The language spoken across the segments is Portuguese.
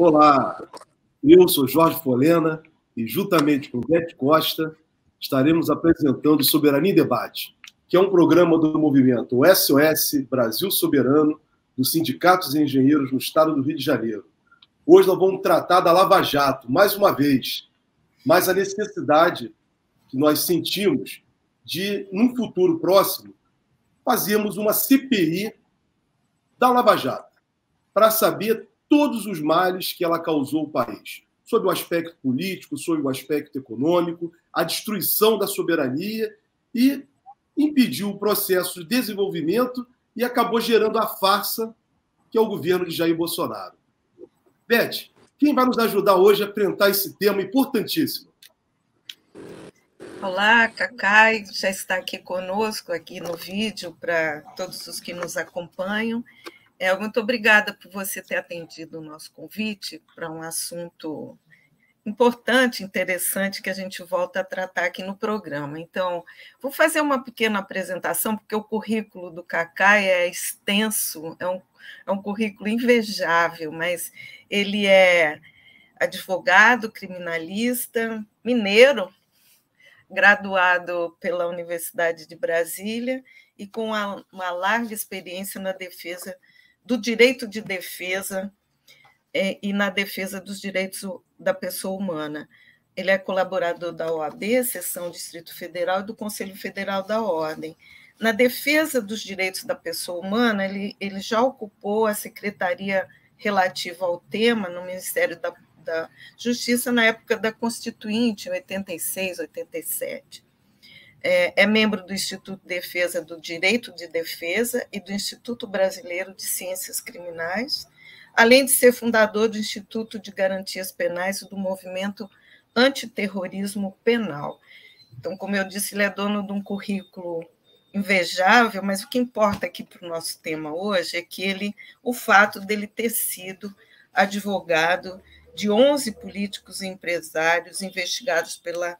Olá, eu sou Jorge Folena e, juntamente com Beth Costa, estaremos apresentando Soberania em Debate, que é um programa do movimento SOS Brasil Soberano, dos sindicatos e engenheiros no estado do Rio de Janeiro. Hoje nós vamos tratar da Lava Jato, mais uma vez, mas a necessidade que nós sentimos de, num futuro próximo, fazermos uma CPI da Lava Jato, para saber todos os males que ela causou ao país, sob o aspecto político, sob o aspecto econômico, a destruição da soberania e impediu o processo de desenvolvimento e acabou gerando a farsa que é o governo de Jair Bolsonaro. Beth, quem vai nos ajudar hoje a enfrentar esse tema importantíssimo? Olá, Cacai, já está aqui conosco, aqui no vídeo, para todos os que nos acompanham. Muito obrigada por você ter atendido o nosso convite para um assunto importante, interessante, que a gente volta a tratar aqui no programa. Então, vou fazer uma pequena apresentação, porque o currículo do Cacai é extenso, é um currículo invejável, mas ele é advogado, criminalista, mineiro, graduado pela Universidade de Brasília e com uma larga experiência na defesa do direito de defesa e na defesa dos direitos da pessoa humana. Ele é colaborador da OAB, Seção Distrito Federal, e do Conselho Federal da Ordem. Na defesa dos direitos da pessoa humana, ele já ocupou a secretaria relativa ao tema no Ministério da Justiça na época da Constituinte, em 86, 87. É membro do Instituto de Defesa do Direito de Defesa e do Instituto Brasileiro de Ciências Criminais, além de ser fundador do Instituto de Garantias Penais e do Movimento Antiterrorismo Penal. Então, como eu disse, ele é dono de um currículo invejável, mas o que importa aqui para o nosso tema hoje é que o fato dele ter sido advogado de 11 políticos e empresários investigados pela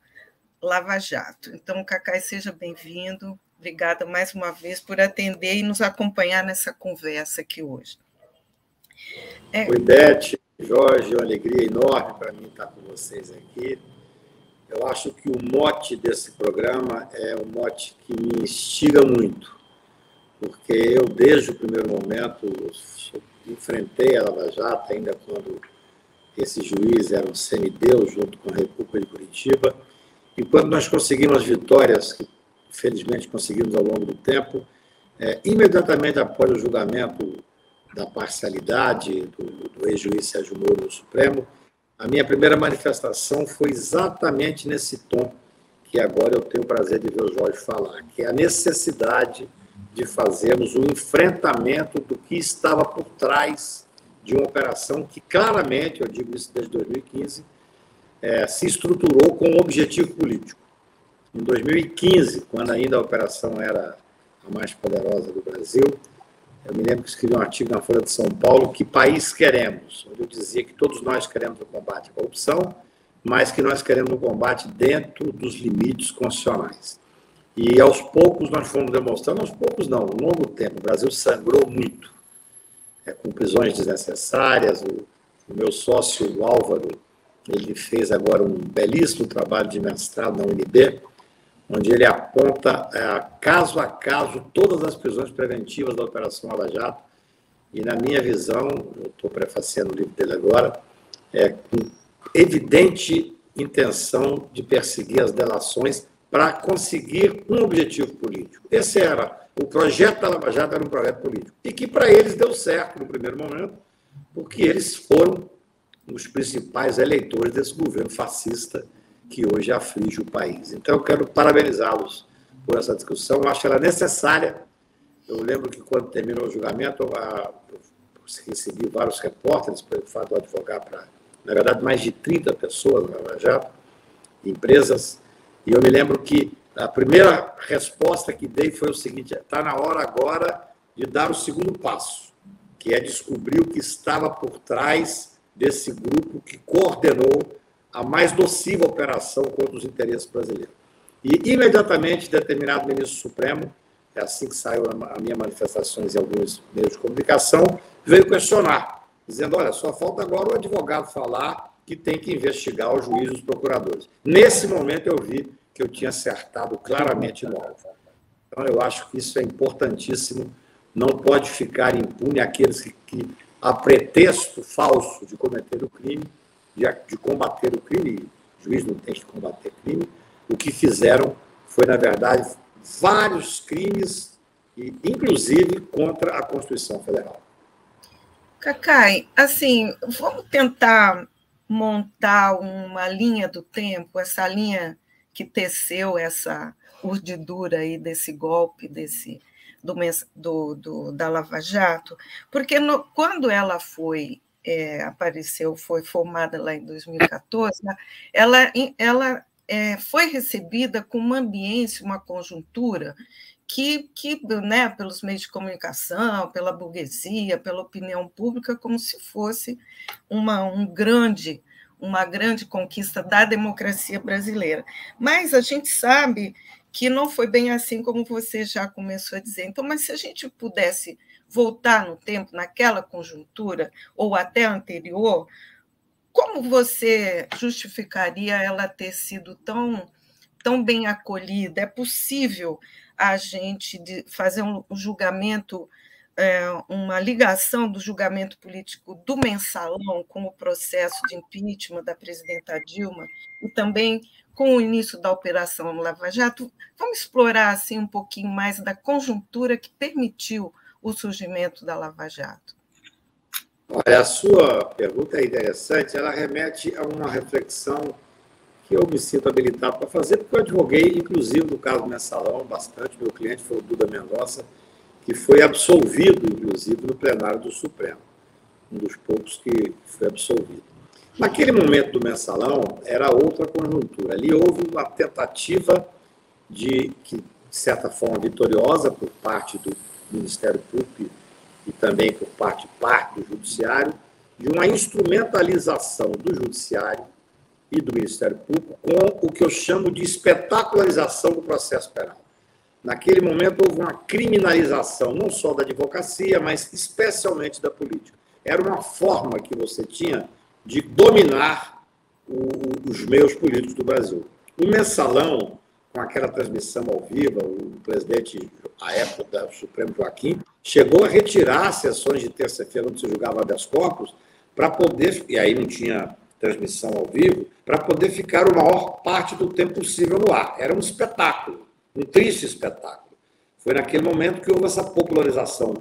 Lava Jato. Então, Cacai, seja bem-vindo. Obrigada mais uma vez por atender e nos acompanhar nessa conversa aqui hoje. Oi, Beth, Jorge, é uma alegria enorme para mim estar com vocês aqui. Eu acho que o mote desse programa é um mote que me instiga muito, porque eu, desde o primeiro momento, enfrentei a Lava Jato, ainda quando esse juiz era um semideus, junto com a República de Curitiba, e quando nós conseguimos as vitórias, que infelizmente conseguimos ao longo do tempo, imediatamente após o julgamento da parcialidade do ex-juiz Sérgio Moro no Supremo, a minha primeira manifestação foi exatamente nesse tom que agora eu tenho o prazer de ver o Jorge falar, que é a necessidade de fazermos o enfrentamento do que estava por trás de uma operação que claramente, eu digo isso desde 2015, se estruturou com um objetivo político. Em 2015, quando ainda a operação era a mais poderosa do Brasil, eu me lembro que escrevi um artigo na Folha de São Paulo, Que País Queremos?, onde eu dizia que todos nós queremos o combate à corrupção, mas que nós queremos o combate dentro dos limites constitucionais. E aos poucos nós fomos demonstrando, aos poucos não, ao longo do tempo, o Brasil sangrou muito, com prisões desnecessárias. O meu sócio, o Álvaro, ele fez agora um belíssimo trabalho de mestrado na UNB, onde ele aponta, caso a caso, todas as prisões preventivas da Operação Lava Jato, e, na minha visão, eu estou prefaciando o livro dele agora, com evidente intenção de perseguir as delações para conseguir um objetivo político. Esse era o projeto da Lava Jato, era um projeto político, e que para eles deu certo no primeiro momento, porque eles foram os principais eleitores desse governo fascista que hoje aflige o país. Então, eu quero parabenizá-los por essa discussão. Eu acho ela necessária. Eu lembro que, quando terminou o julgamento, eu recebi vários repórteres pelo fato de eu advogar para, na verdade, mais de 30 pessoas na Lava Jato, empresas, e eu me lembro que a primeira resposta que dei foi o seguinte: está na hora agora de dar o segundo passo, que é descobrir o que estava por trás desse grupo que coordenou a mais nociva operação contra os interesses brasileiros. E, imediatamente, determinado ministro Supremo, assim que saiu a minha manifestações em alguns meios de comunicação, veio questionar dizendo, olha, só falta agora o advogado falar que tem que investigar os juízes e os procuradores. Nesse momento eu vi que eu tinha acertado claramente no alvo. Então, eu acho que isso é importantíssimo. Não pode ficar impune aqueles que a pretexto falso de cometer o crime, de combater o crime, o juiz não tem que combater crime, o que fizeram foi, na verdade, vários crimes, inclusive contra a Constituição Federal. Cacai, assim, vamos tentar montar uma linha do tempo, essa linha que teceu essa urdidura aí desse golpe, da Lava Jato, porque quando ela apareceu, foi formada lá em 2014, ela foi recebida com uma ambiência, uma conjuntura que né, pelos meios de comunicação, pela burguesia, pela opinião pública, como se fosse uma grande conquista da democracia brasileira. Mas a gente sabe que não foi bem assim como você já começou a dizer. Então, mas se a gente pudesse voltar no tempo, naquela conjuntura, ou até anterior, como você justificaria ela ter sido tão bem acolhida? É possível a gente fazer um julgamento, uma ligação do julgamento político do Mensalão com o processo de impeachment da presidenta Dilma e também com o início da Operação Lava Jato? Vamos explorar assim, um pouquinho mais da conjuntura que permitiu o surgimento da Lava Jato. Olha, a sua pergunta é interessante, ela remete a uma reflexão que eu me sinto habilitado para fazer, porque eu advoguei, inclusive, no caso do Mensalão, bastante. Meu cliente foi o Duda Mendonça, que foi absolvido, inclusive, no plenário do Supremo. Um dos poucos que foi absolvido. Naquele momento do Mensalão, era outra conjuntura. Ali houve uma tentativa de certa forma, vitoriosa por parte do Ministério Público e também por parte do Judiciário, de uma instrumentalização do Judiciário e do Ministério Público com o que eu chamo de espetacularização do processo penal. Naquele momento, houve uma criminalização não só da advocacia, mas especialmente da política. Era uma forma que você tinha de dominar os meios políticos do Brasil. O Mensalão, com aquela transmissão ao vivo, o presidente, à época do Supremo Joaquim, chegou a retirar as sessões de terça-feira, onde se julgava habeas corpus, para poder, e aí não tinha transmissão ao vivo, para poder ficar a maior parte do tempo possível no ar. Era um espetáculo, um triste espetáculo. Foi naquele momento que houve essa popularização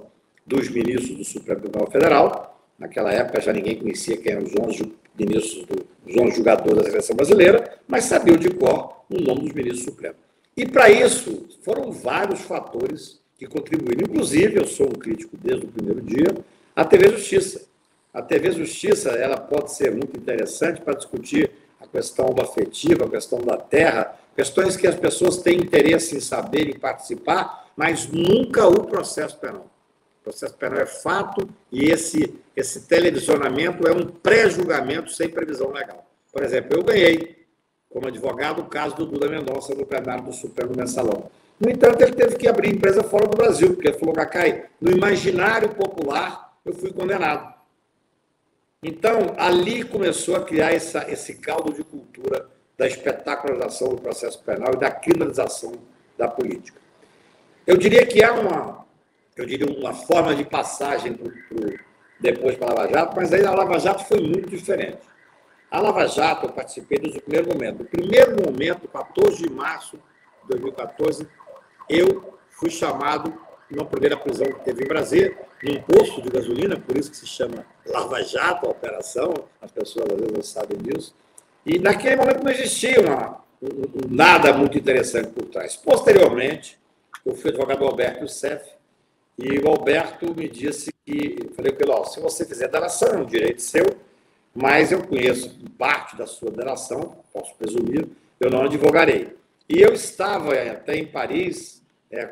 dos ministros do Supremo Tribunal Federal. Naquela época já ninguém conhecia quem eram os 11 ministros, os 11 julgadores da seleção brasileira, mas sabiam de cor o nome dos ministros supremos. E para isso foram vários fatores que contribuíram. Inclusive, eu sou um crítico desde o primeiro dia, a TV Justiça. A TV Justiça, ela pode ser muito interessante para discutir a questão afetiva, a questão da terra, questões que as pessoas têm interesse em saber e participar, mas nunca o processo penal. O processo penal é fato e esse televisionamento é um pré-julgamento sem previsão legal. Por exemplo, eu ganhei, como advogado, o caso do Duda Mendonça no plenário do Supremo Mensalão. No entanto, ele teve que abrir empresa fora do Brasil, porque ele falou, Cacai, no imaginário popular, eu fui condenado. Então, ali começou a criar esse caldo de cultura da espetacularização do processo penal e da criminalização da política. Eu diria que há uma forma de passagem depois para a Lava Jato, mas aí a Lava Jato foi muito diferente. A Lava Jato, eu participei desde o primeiro momento. No primeiro momento, 14 de março de 2014, eu fui chamado numa primeira prisão que teve em Brasília, num posto de gasolina, por isso que se chama Lava Jato, a operação, as pessoas às vezes não sabem disso. E naquele momento não existia nada muito interessante por trás. Posteriormente, eu fui advogado do Alberto Youssef, e o Alberto me disse que, eu falei com ele, se você fizer delação, é um direito seu, mas eu conheço parte da sua delação, posso presumir, eu não advogarei. E eu estava até em Paris,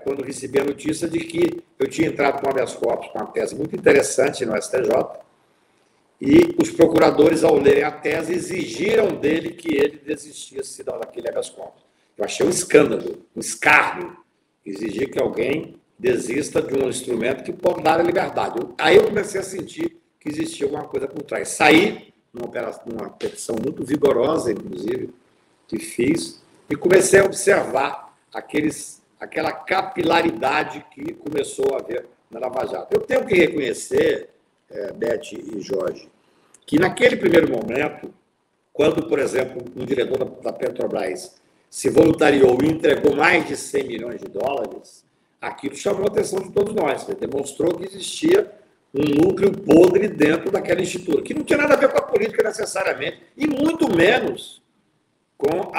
quando recebi a notícia de que eu tinha entrado com habeas corpus, com uma tese muito interessante no STJ, e os procuradores, ao lerem a tese, exigiram dele que ele desistisse daquele habeas corpus. Eu achei um escândalo, um escárnio, exigir que alguém desista de um instrumento que pode dar a liberdade. Aí eu comecei a sentir que existia alguma coisa por trás. Saí numa petição muito vigorosa, inclusive, que fiz, e comecei a observar aquela capilaridade que começou a haver na Lava Jato. Eu tenho que reconhecer, Beth e Jorge, que naquele primeiro momento, quando, por exemplo, um diretor da Petrobras se voluntariou e entregou mais de 100 milhões de dólares, aquilo chamou a atenção de todos nós. Demonstrou que existia um núcleo podre dentro daquela instituição, que não tinha nada a ver com a política necessariamente, e muito menos com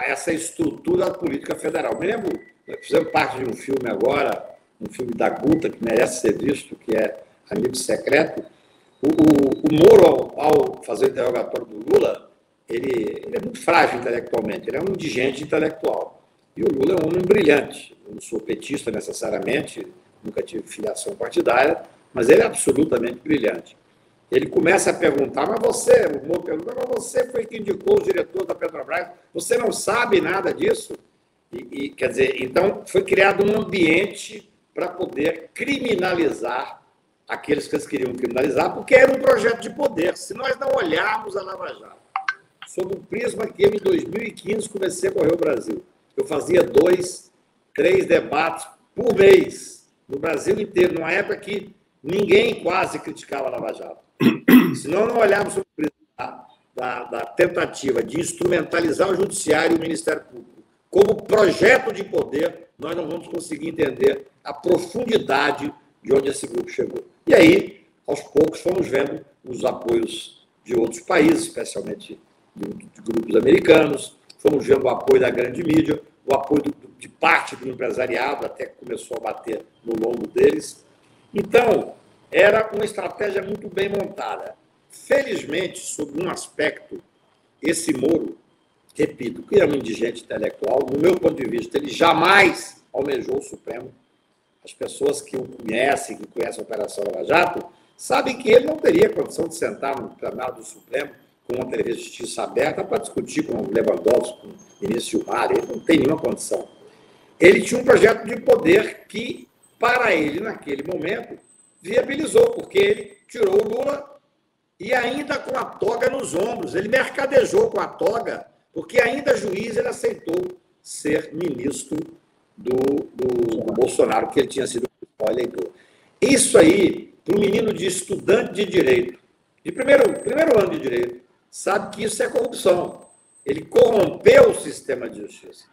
essa estrutura política federal. Me lembro, nós fizemos parte de um filme agora, um filme da Guta, que merece ser visto, que é Amigo Secreto. O Moro, ao fazer o interrogatório do Lula, ele é muito frágil intelectualmente, ele é um indigente intelectual. E o Lula é um homem brilhante. Eu não sou petista necessariamente, nunca tive filiação partidária, mas ele é absolutamente brilhante. Ele começa a perguntar, o Moro pergunta, mas você foi quem indicou o diretor da Petrobras, você não sabe nada disso? Quer dizer, então foi criado um ambiente para poder criminalizar aqueles que eles queriam criminalizar, porque era um projeto de poder. Se nós não olharmos a Lava Jato sob o prisma que eu, em 2015, comecei a correr o Brasil, eu fazia 2, 3 debates por mês no Brasil inteiro, numa época que ninguém quase criticava a Lava Jato. Se nós não olharmos sob o prisma da tentativa de instrumentalizar o Judiciário e o Ministério Público como projeto de poder, nós não vamos conseguir entender a profundidade de onde esse grupo chegou. E aí, aos poucos, fomos vendo os apoios de outros países, especialmente de grupos americanos, fomos vendo o apoio da grande mídia, o apoio de parte do empresariado, até que começou a bater no lombo deles. Então, era uma estratégia muito bem montada. Felizmente, sob um aspecto, esse Moro, repito, que é um indigente intelectual, no meu ponto de vista, ele jamais almejou o Supremo. As pessoas que o conhecem, que conhecem a Operação Lava Jato, sabem que ele não teria condição de sentar no plenário do Supremo com uma TV de justiça aberta para discutir com o Lewandowski, com o ministro Gilmar. Ele não tem nenhuma condição. Ele tinha um projeto de poder que, para ele, naquele momento, viabilizou, porque ele tirou o Lula e ainda com a toga nos ombros. Ele mercadejou com a toga, porque ainda juiz ele aceitou ser ministro do Bolsonaro, que ele tinha sido o eleitor. Isso aí, para um menino de estudante de direito, de primeiro ano de direito, sabe que isso é corrupção. Ele corrompeu o sistema de justiça,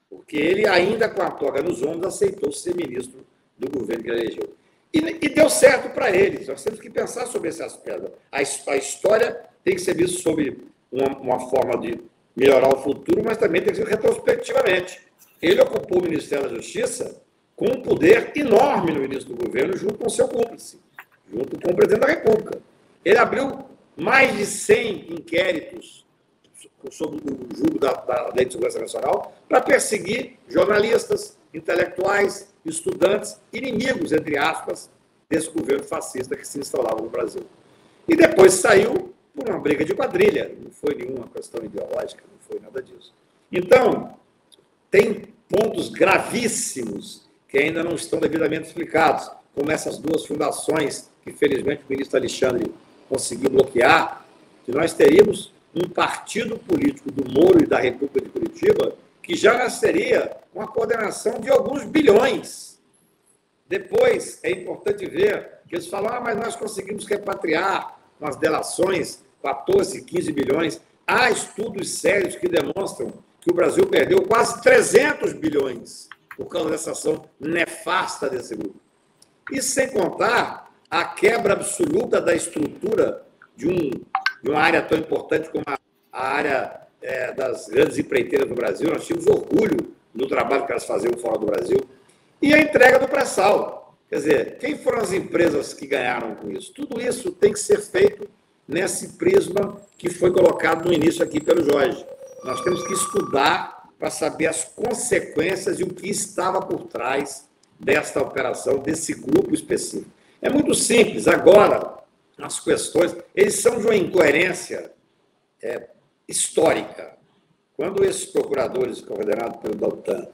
porque ele, ainda com a toga nos ombros, aceitou ser ministro do governo que ele elegeu. E deu certo para eles. Nós temos que pensar sobre esse aspecto. A história tem que ser vista sob uma forma de melhorar o futuro, mas também tem que ser retrospectivamente. Ele ocupou o Ministério da Justiça com um poder enorme no início do governo, junto com o seu cúmplice, junto com o presidente da República. Ele abriu mais de 100 inquéritos sobre o julgo da Lei de Segurança Nacional para perseguir jornalistas, intelectuais, estudantes, inimigos, entre aspas, desse governo fascista que se instalava no Brasil. E depois saiu por uma briga de quadrilha, não foi nenhuma questão ideológica, não foi nada disso. Então, tem pontos gravíssimos que ainda não estão devidamente explicados, como essas 2 fundações que, felizmente, o ministro Alexandre conseguiu bloquear, que nós teríamos um partido político do Moro e da República de Curitiba que já nasceria com a coordenação de alguns bilhões. Depois, é importante ver que eles falam, mas nós conseguimos repatriar com as delações 14, 15 bilhões. Há estudos sérios que demonstram que o Brasil perdeu quase 300 bilhões por causa dessa ação nefasta desse grupo. E sem contar a quebra absoluta da estrutura de uma área tão importante como a área das grandes empreiteiras do Brasil. Nós tínhamos orgulho do trabalho que elas faziam fora do Brasil. E a entrega do pré-sal. Quer dizer, quem foram as empresas que ganharam com isso? Tudo isso tem que ser feito nesse prisma que foi colocado no início aqui pelo Jorge. Nós temos que estudar para saber as consequências e o que estava por trás desta operação, desse grupo específico. É muito simples. Agora, as questões, eles são de uma incoerência histórica. Quando esses procuradores, coordenados pelo Deltan,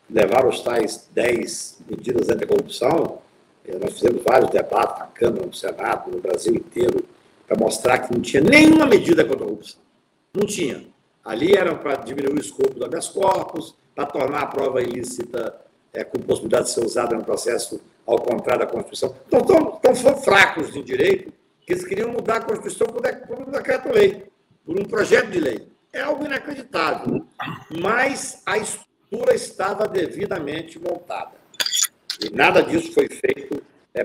levaram os tais 10 medidas anticorrupção, Nós fizemos vários debates na Câmara, no Senado, no Brasil inteiro, para mostrar que não tinha nenhuma medida contra a corrupção. Não tinha. Ali era para diminuir o escopo do habeas corpus, para tornar a prova ilícita com possibilidade de ser usada no processo ao contrário da Constituição. Então foram fracos em direito, que eles queriam mudar a Constituição por um decreto-lei, por um projeto de lei. É algo inacreditável. Mas a estrutura estava devidamente montada. E nada disso foi feito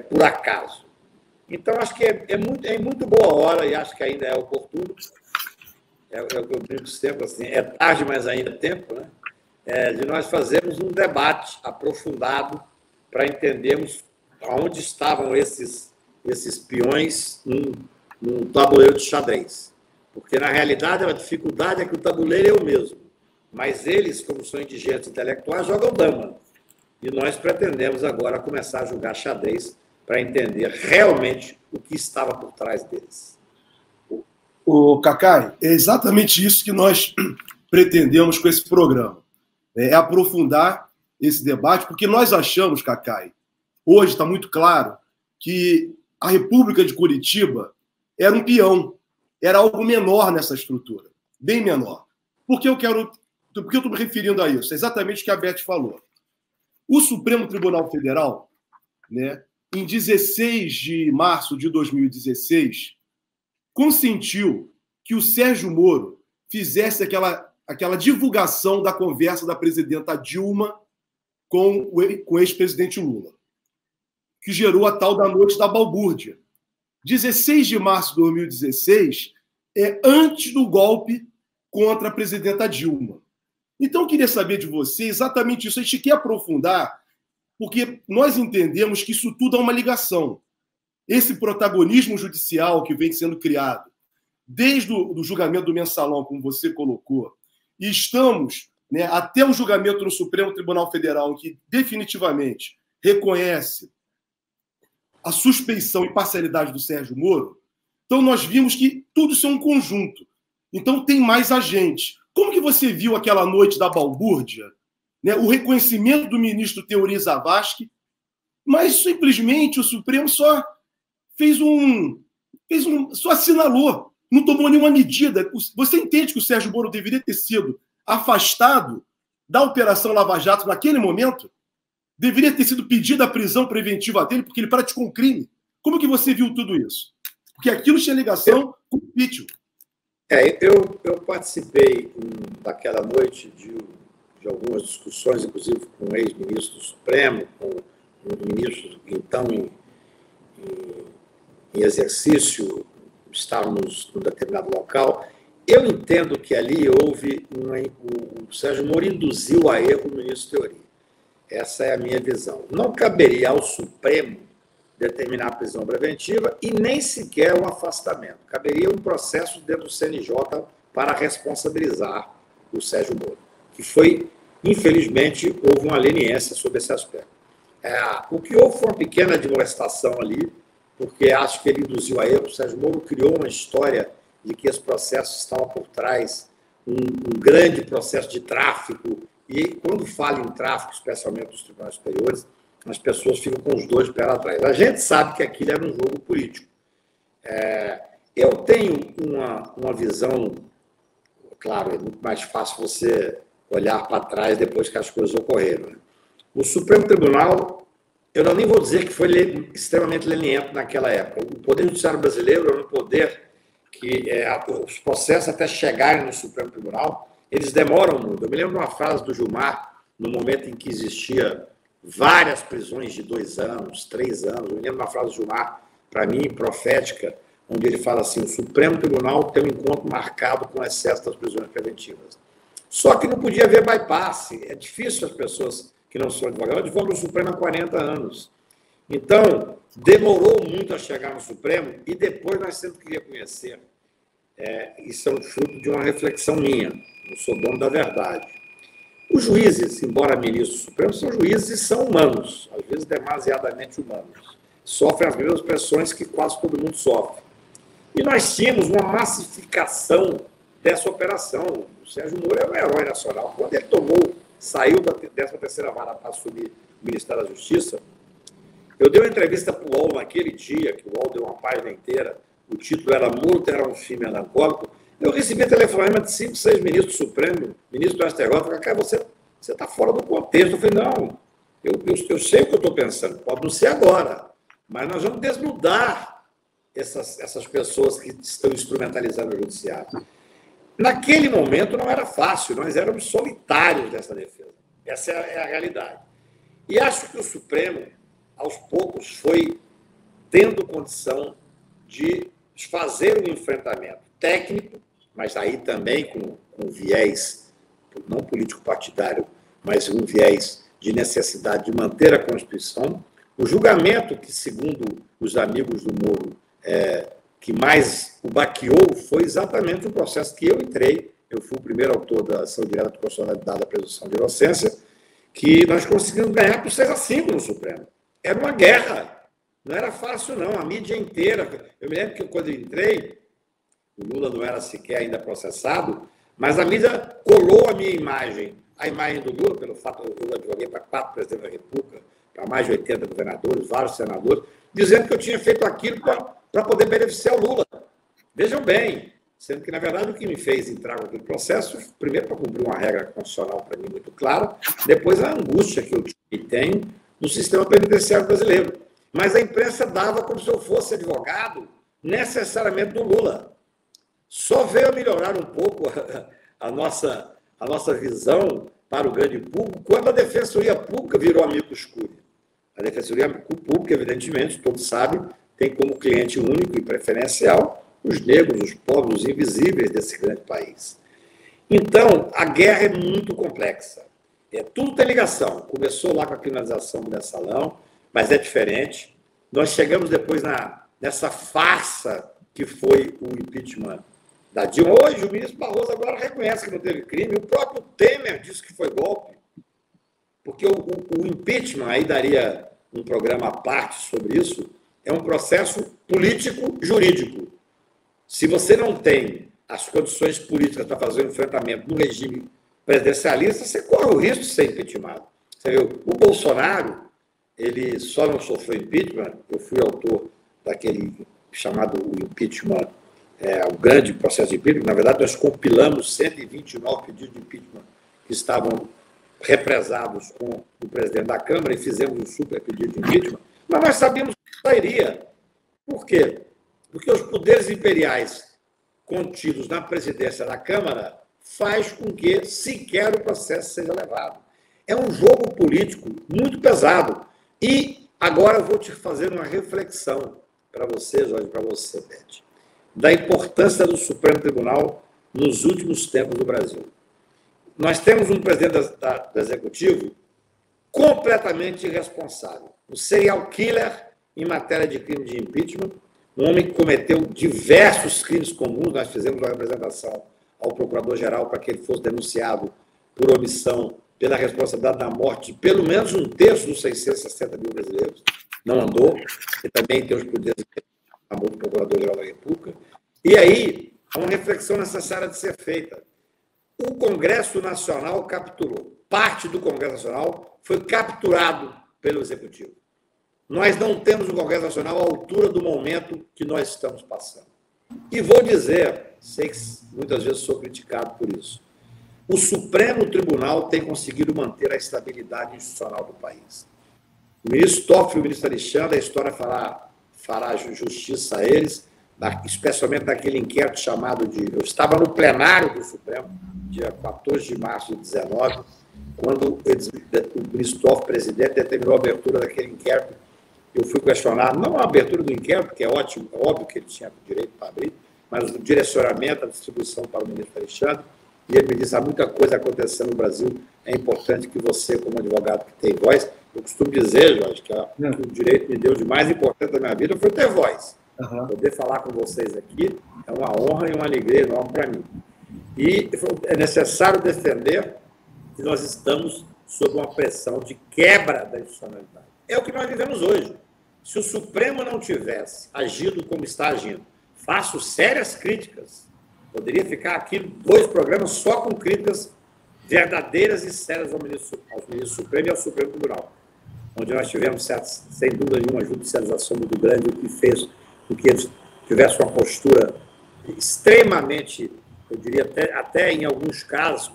por acaso. Então, acho que é muito boa hora, e acho que ainda é oportuno. É o que eu digo sempre, assim, é tarde, mas ainda é tempo, né? De nós fazermos um debate aprofundado para entendermos onde estavam esses peões num tabuleiro de xadrez. Porque, na realidade, a dificuldade é que o tabuleiro é o mesmo. Mas eles, como são indigentes intelectuais, jogam dama. E nós pretendemos agora começar a jogar xadrez para entender realmente o que estava por trás deles. O Cacai, é exatamente isso que nós pretendemos com esse programa. É aprofundar esse debate, porque nós achamos, Cacai, hoje está muito claro, que a República de Curitiba era um peão, era algo menor nessa estrutura, bem menor. Por que eu estou me referindo a isso? É exatamente o que a Beth falou. O Supremo Tribunal Federal, né, em 16 de março de 2016, consentiu que o Sérgio Moro fizesse aquela divulgação da conversa da presidenta Dilma com o ex-presidente Lula, que gerou a tal da noite da balbúrdia. 16 de março de 2016 é antes do golpe contra a presidenta Dilma. Então, eu queria saber de você exatamente isso. A gente quer aprofundar, porque nós entendemos que isso tudo é uma ligação. Esse protagonismo judicial que vem sendo criado, desde o julgamento do Mensalão, como você colocou, e estamos, né, até o julgamento no Supremo Tribunal Federal, que definitivamente reconhece a suspeição e parcialidade do Sérgio Moro, então nós vimos que tudo isso é um conjunto. Então tem mais agentes. Como que você viu aquela noite da balbúrdia, né, o reconhecimento do ministro Teori Zavascki, mas simplesmente o Supremo só só assinalou, não tomou nenhuma medida. Você entende que o Sérgio Moro deveria ter sido afastado da Operação Lava Jato naquele momento? Deveria ter sido pedida a prisão preventiva dele porque ele praticou um crime? Como que você viu tudo isso? Porque aquilo tinha ligação com o impeachment. Eu participei daquela noite de algumas discussões, inclusive com o ex-ministro do Supremo, com o ministro, então, em exercício, estávamos num determinado local. Eu entendo que ali houve o Sérgio Moro induziu a erro o ministro Teori. Essa é a minha visão. Não caberia ao Supremo determinar a prisão preventiva e nem sequer um afastamento. Caberia um processo dentro do CNJ para responsabilizar o Sérgio Moro, que foi, infelizmente, houve uma leniência sobre esse aspecto. O que houve foi uma pequena admoestação ali, porque acho que ele induziu a erro. O Sérgio Moro criou uma história de que esse processo estava por trás, um grande processo de tráfico, e quando fala em tráfico, especialmente dos tribunais superiores, as pessoas ficam com os dois pés atrás. A gente sabe que aquilo era um jogo político. Eu tenho uma visão, claro, é muito mais fácil você olhar para trás depois que as coisas ocorreram, né? O Supremo Tribunal, eu nem vou dizer que foi extremamente leniente naquela época. O Poder Judiciário brasileiro é um poder que os processos até chegarem no Supremo Tribunal, eles demoram muito. Eu me lembro de uma frase do Gilmar, no momento em que existia várias prisões de 2 anos, 3 anos. Eu me lembro de uma frase do Gilmar, para mim, profética, onde ele fala assim: o Supremo Tribunal tem um encontro marcado com o excesso das prisões preventivas. Só que não podia haver bypass. É difícil as pessoas que não são advogados advogam no Supremo há 40 anos. Então, demorou muito a chegar no Supremo e depois nós sempre queríamos conhecer. Isso é um fruto de uma reflexão minha. Não sou dono da verdade. Os juízes, embora ministros do Supremo, são juízes e são humanos, às vezes demasiadamente humanos. Sofrem as mesmas pressões que quase todo mundo sofre. E nós tínhamos uma massificação dessa operação. O Sérgio Moro é um herói nacional. Quando ele saiu da 13ª Vara para assumir o Ministério da Justiça, Eu dei uma entrevista para o UOL naquele dia, que o UOL deu uma página inteira, o título era Moro era um fim melancólico. Eu recebi telefonema de 5, 6 ministros do Supremo, ministro do STJ, falaram, cara, você está fora do contexto. Eu falei, não, eu sei o que eu estou pensando, pode não ser agora, mas nós vamos desnudar essas pessoas que estão instrumentalizando o judiciário. Naquele momento não era fácil, nós éramos solitários nessa defesa. Essa é a realidade. E acho que o Supremo, aos poucos, foi tendo condição de fazer um enfrentamento técnico, mas aí também com viés, não político-partidário, mas um viés de necessidade de manter a Constituição. O julgamento que, segundo os amigos do Moro, que mais o baqueou foi exatamente o processo que eu entrei. Eu fui o primeiro autor da ação direta de constitucionalidade da presunção de inocência, que nós conseguimos ganhar por 6-5 no Supremo. Era uma guerra. Não era fácil, não. A mídia inteira. Eu me lembro que quando eu entrei, o Lula não era sequer ainda processado, mas a mídia colou a minha imagem, a imagem do Lula, pelo fato de eu advoguei para 4 presidentes da República, para mais de 80 governadores, vários senadores, dizendo que eu tinha feito aquilo para poder beneficiar o Lula. Vejam bem, sendo que, na verdade, o que me fez entrar com aquele processo, primeiro, para cumprir uma regra constitucional para mim muito clara, depois a angústia que eu tenho no sistema penitenciário brasileiro. Mas a imprensa dava como se eu fosse advogado necessariamente do Lula. Só veio a melhorar um pouco a nossa visão para o grande público quando a Defensoria Pública virou amicus curiae. A Defensoria Pública, evidentemente, todos sabem, tem como cliente único e preferencial os negros, os pobres, os invisíveis desse grande país. Então, a guerra é muito complexa. Tudo tem ligação. Começou lá com a criminalização do mensalão, mas é diferente. Nós chegamos depois nessa farsa que foi o impeachment da Dilma. Hoje, o ministro Barroso agora reconhece que não teve crime. O próprio Temer disse que foi golpe. Porque o impeachment, aí daria um programa à parte sobre isso, é um processo político-jurídico. Se você não tem as condições políticas para fazer o enfrentamento no regime presidencialista, você corre o risco de ser impeachmentado. Você viu? O Bolsonaro, ele só não sofreu impeachment, eu fui autor daquele chamado impeachment, o grande processo de impeachment. Na verdade, nós compilamos 129 pedidos de impeachment que estavam represados com o presidente da Câmara e fizemos um super pedido de impeachment, mas nós sabíamos que sairia. Por quê? Porque os poderes imperiais contidos na presidência da Câmara faz com que sequer o processo seja levado. É um jogo político muito pesado. E agora eu vou te fazer uma reflexão para você, Jorge, para você, Beth, da importância do Supremo Tribunal nos últimos tempos do Brasil. Nós temos um presidente do Executivo completamente irresponsável. Um serial killer em matéria de crime de impeachment, um homem que cometeu diversos crimes comuns. Nós fizemos uma representação ao Procurador-Geral para que ele fosse denunciado por omissão pela responsabilidade da morte de pelo menos 1/3 dos 660 mil brasileiros. Não andou. Ele também tem os poderes do Procurador-Geral da República. E aí, há uma reflexão necessária de ser feita. O Congresso Nacional capturou. Parte do Congresso Nacional foi capturado pelo Executivo. Nós não temos o Congresso Nacional à altura do momento que nós estamos passando. E vou dizer, sei que muitas vezes sou criticado por isso, o Supremo Tribunal tem conseguido manter a estabilidade institucional do país. O ministro Toffoli e o ministro Alexandre, a história fará justiça a eles, especialmente naquele inquérito chamado de... Eu estava no plenário do Supremo, dia 14 de março de 2019, quando o ministro Toffoli, presidente, determinou a abertura daquele inquérito. Eu fui questionar, não a abertura do inquérito, que é ótimo, é óbvio que ele tinha direito para abrir, mas o direcionamento, a distribuição para o ministro Alexandre, e ele me disse, há muita coisa acontecendo no Brasil, é importante que você, como advogado que tem voz, eu costumo dizer, Jorge, que o direito me deu de mais importante da minha vida foi ter voz. Poder falar com vocês aqui é uma honra e uma alegria enorme para mim. E é necessário defender que nós estamos sob uma pressão de quebra da institucionalidade. É o que nós vivemos hoje. Se o Supremo não tivesse agido como está agindo, faço sérias críticas, poderia ficar aqui 2 programas só com críticas verdadeiras e sérias aos ministros Supremo e ao Supremo Tribunal. onde nós tivemos, sem dúvida nenhuma, judicialização muito grande, o que fez com que eles tivessem uma postura extremamente, eu diria, até em alguns casos,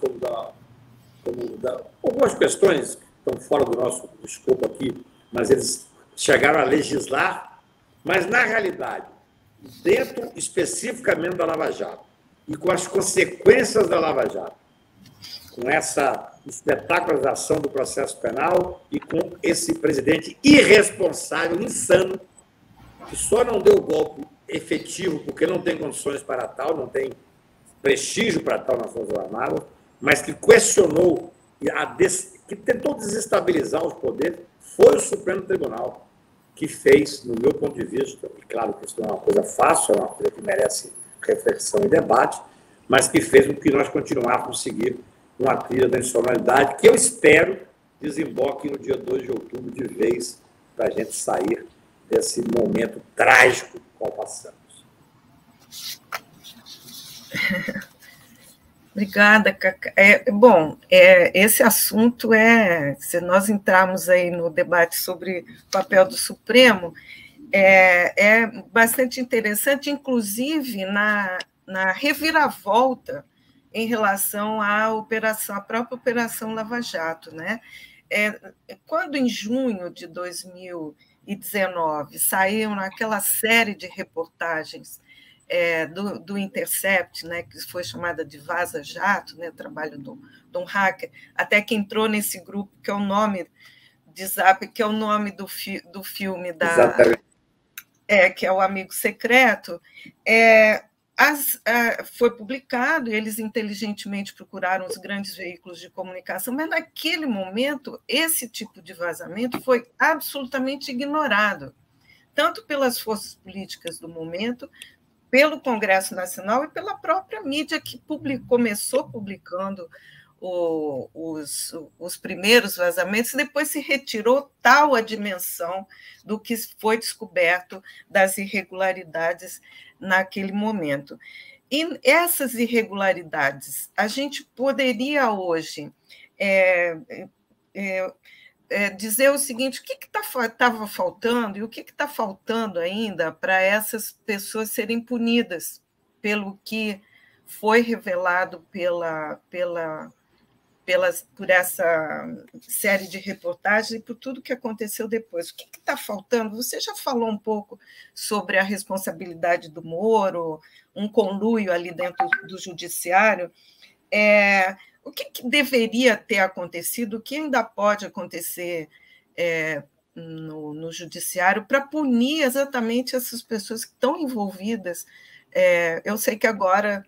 algumas questões que estão fora do nosso escopo aqui, mas eles chegaram a legislar, mas, na realidade, dentro especificamente da Lava Jato, e com as consequências da Lava Jato, com essa espetacularização do processo penal e com esse presidente irresponsável, insano, que só não deu o golpe efetivo porque não tem condições para tal, não tem prestígio para tal nas Forças Armadas, mas que questionou, que tentou desestabilizar os poderes, foi o Supremo Tribunal que fez, no meu ponto de vista, e claro que isso não é uma coisa fácil, é uma coisa que merece reflexão e debate, mas que fez com que nós continuássemos a seguir uma trilha da institucionalidade que eu espero desemboque no dia 2 de outubro de vez para a gente sair desse momento trágico qual passamos. Obrigada, Cacá. Esse assunto se nós entrarmos aí no debate sobre o papel do Supremo, é bastante interessante, inclusive na reviravolta em relação à própria Operação Lava Jato, né? Quando, em junho de 2019, saíram aquela série de reportagens do Intercept, né, que foi chamada de Vaza Jato, né, o trabalho de um hacker, até que entrou nesse grupo, que é o nome de Zap, que é o nome do filme que é o Amigo Secreto, foi publicado, e eles inteligentemente procuraram os grandes veículos de comunicação, mas naquele momento esse tipo de vazamento foi absolutamente ignorado, tanto pelas forças políticas do momento, pelo Congresso Nacional e pela própria mídia que começou publicando os primeiros vazamentos, e depois se retirou tal a dimensão do que foi descoberto das irregularidades naquele momento. E essas irregularidades, a gente poderia hoje dizer o seguinte: o que estava faltando e o que está faltando ainda para essas pessoas serem punidas pelo que foi revelado por essa série de reportagens e por tudo que aconteceu depois. O que está faltando? Você já falou um pouco sobre a responsabilidade do Moro, um conluio ali dentro do judiciário. O que deveria ter acontecido, o que ainda pode acontecer no judiciário para punir exatamente essas pessoas que estão envolvidas? Eu sei que agora,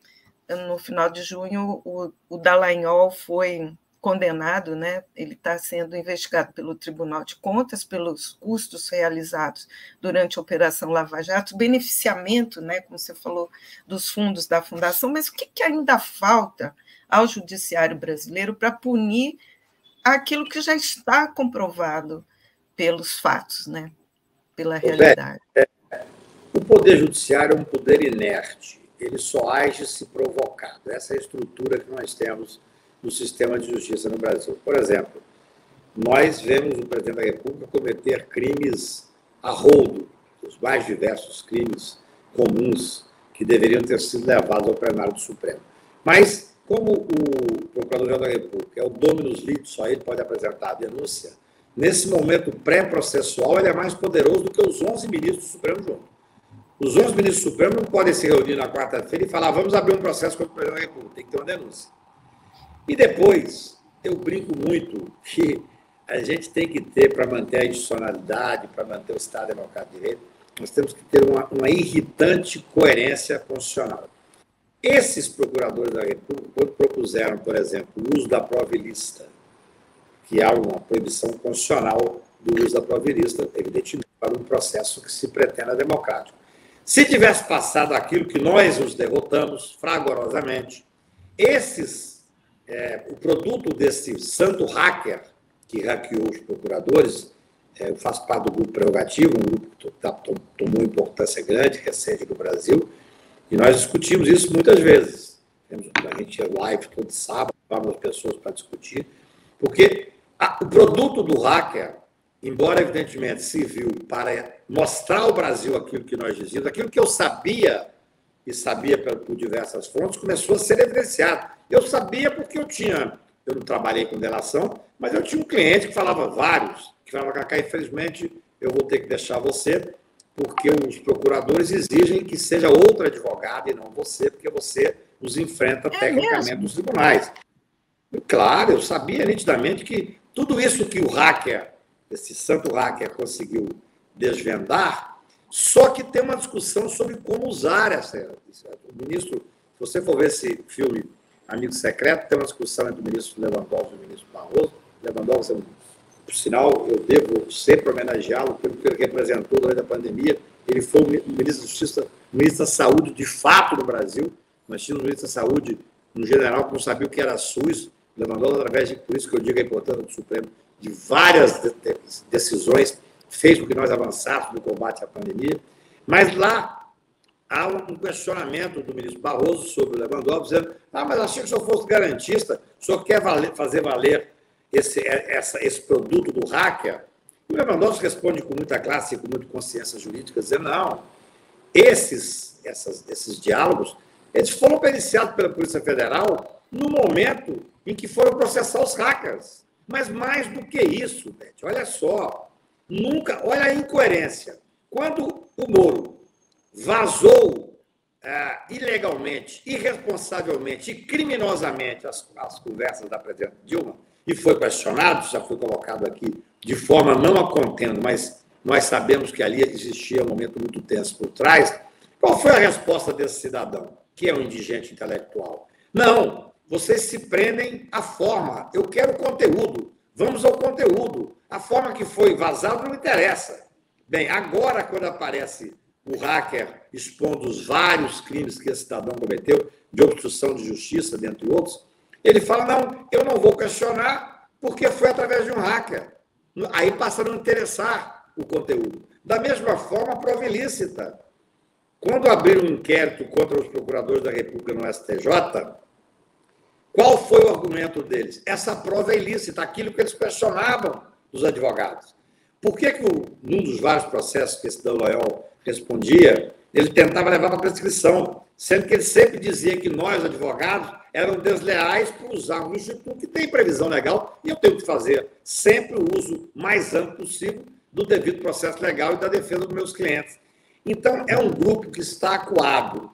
no final de junho, o Dallagnol foi condenado, né? Ele está sendo investigado pelo Tribunal de Contas pelos custos realizados durante a Operação Lava Jato, beneficiamento, né, como você falou, dos fundos da Fundação, mas o que ainda falta ao judiciário brasileiro para punir aquilo que já está comprovado pelos fatos, né? Pela realidade? O Poder Judiciário é um poder inerte, ele só age se provocado. Essa é a estrutura que nós temos no sistema de justiça no Brasil. Por exemplo, nós vemos o presidente da República cometer crimes a rodo, os mais diversos crimes comuns que deveriam ter sido levados ao plenário do Supremo. Mas, como o Procurador-Geral da República é o dominus litis, só ele pode apresentar a denúncia, nesse momento pré-processual ele é mais poderoso do que os 11 ministros do Supremo juntos. Os 11 ministros do Supremo não podem se reunir na quarta-feira e falar: vamos abrir um processo contra o Presidente da República, tem que ter uma denúncia. E depois, eu brinco muito que a gente tem que ter, para manter a institucionalidade, para manter o Estado Democrático de Direito, nós temos que ter uma irritante coerência constitucional. Esses procuradores da República, quando propuseram, por exemplo, o uso da prova ilícita, que há uma proibição constitucional do uso da prova ilícita, evidentemente, para um processo que se pretenda democrático. Se tivesse passado aquilo que nós os derrotamos fragorosamente, o produto desse santo hacker que hackeou os procuradores, eu faço parte do grupo Prerrogativo, um grupo que tomou importância grande, recente no Brasil, e nós discutimos isso muitas vezes. A gente tinha live todo sábado, várias pessoas para discutir, porque o produto do hacker embora evidentemente serviu para mostrar ao Brasil aquilo que nós dizíamos, aquilo que eu sabia, e sabia por diversas fontes, começou a ser evidenciado. Eu sabia porque eu não trabalhei com delação, mas eu tinha um cliente que falava vários, que falava, Cacá, infelizmente, eu vou ter que deixar você, porque os procuradores exigem que seja outro advogado e não você, porque você os enfrenta tecnicamente nos tribunais. E, claro, eu sabia nitidamente que tudo isso que o hacker, esse santo hacker, conseguiu desvendar, só que tem uma discussão sobre como usar essa. O ministro, se você for ver esse filme Amigo Secreto, tem uma discussão entre o ministro Lewandowski e o ministro Barroso. Lewandowski, por sinal, eu devo sempre homenageá-lo pelo que ele representou durante a pandemia. Ele foi o ministro da Justiça, o ministro da Saúde de fato no Brasil. Nós tínhamos um ministro da Saúde, um general que não sabia o que era SUS. Lewandowski, através de, por isso que eu digo a importância do Supremo, de várias decisões, fez com que nós avançássemos no combate à pandemia. Mas lá há um questionamento do ministro Barroso sobre o Lewandowski, dizendo, mas achei que o senhor fosse garantista, o senhor quer fazer valer esse produto do hacker? E o Lewandowski responde com muita classe e com muita consciência jurídica, dizendo, não, esses diálogos, eles foram periciados pela Polícia Federal no momento em que foram processar os hackers. Mas mais do que isso, Beth, olha só, olha a incoerência. Quando o Moro vazou ilegalmente, irresponsavelmente e criminosamente as conversas da presidente Dilma, e foi questionado, já foi colocado aqui de forma não a contendo, mas nós sabemos que ali existia um momento muito tenso por trás, qual foi a resposta desse cidadão, que é um indigente intelectual? Não, vocês se prendem à forma, eu quero conteúdo, vamos ao conteúdo, a forma que foi vazado não interessa. Bem, agora quando aparece o hacker expondo os vários crimes que esse cidadão cometeu, de obstrução de justiça, dentre outros, ele fala, não, eu não vou questionar porque foi através de um hacker. Aí passa a não interessar o conteúdo. Da mesma forma, a prova ilícita. Quando abriram um inquérito contra os procuradores da República no STJ, qual foi o argumento deles? Essa prova é ilícita, aquilo que eles questionavam dos advogados. Por que num dos vários processos que esse Loyol respondia, ele tentava levar para a prescrição, sendo que ele sempre dizia que nós, advogados, eram desleais por usar um instituto que tem previsão legal e eu tenho que fazer sempre o uso mais amplo possível do devido processo legal e da defesa dos meus clientes. Então, é um grupo que está acuado.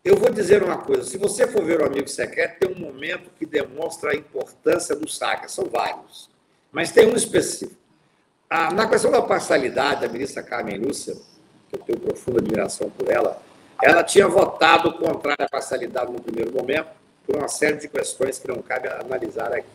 Eu vou dizer uma coisa, se você for ver o Amigo Secreto, tem um momento que demonstra a importância do hackers, são vários, mas tem um específico. Na questão da parcialidade, a ministra Carmen Lúcia, que eu tenho profunda admiração por ela tinha votado contrário à parcialidade no primeiro momento, por uma série de questões que não cabe analisar aqui.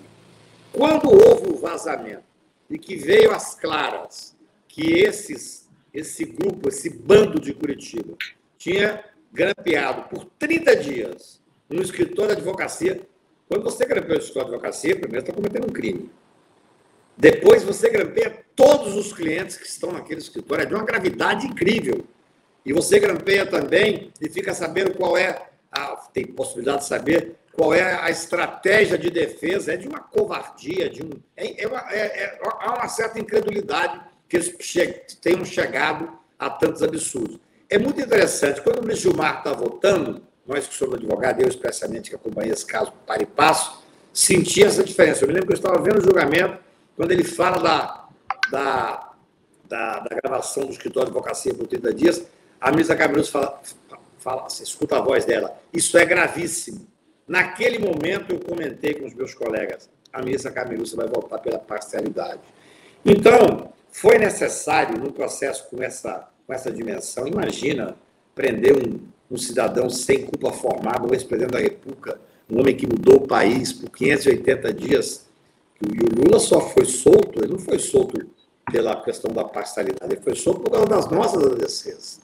Quando houve o vazamento e que veio às claras que esse grupo, esse bando de Curitiba, tinha grampeado por 30 dias um escritório de advocacia, quando você grampeia o escritório de advocacia, primeiro está cometendo um crime. Depois você grampeia todos os clientes que estão naquele escritório, é de uma gravidade incrível. E você grampeia também e fica sabendo qual é, tem possibilidade de saber qual é a estratégia de defesa, é de uma covardia, há uma certa incredulidade que eles tenham chegado a tantos absurdos. É muito interessante, quando o Luiz Gilmar está votando, nós que somos advogados, eu especialmente que acompanhei esse caso para e passo, senti essa diferença. Eu me lembro que eu estava vendo o julgamento, quando ele fala da gravação do escritório de advocacia por 30 dias, a ministra Carmen fala, você escuta a voz dela, isso é gravíssimo. Naquele momento, eu comentei com os meus colegas, a ministra Carmen Lúcia vai voltar pela parcialidade. Então, foi necessário, num processo com essa dimensão, imagina prender um cidadão sem culpa formada, um ex-presidente da República, um homem que mudou o país por 580 dias, e o Lula só foi solto, ele não foi solto pela questão da parcialidade, ele foi solto por causa das nossas ADCs.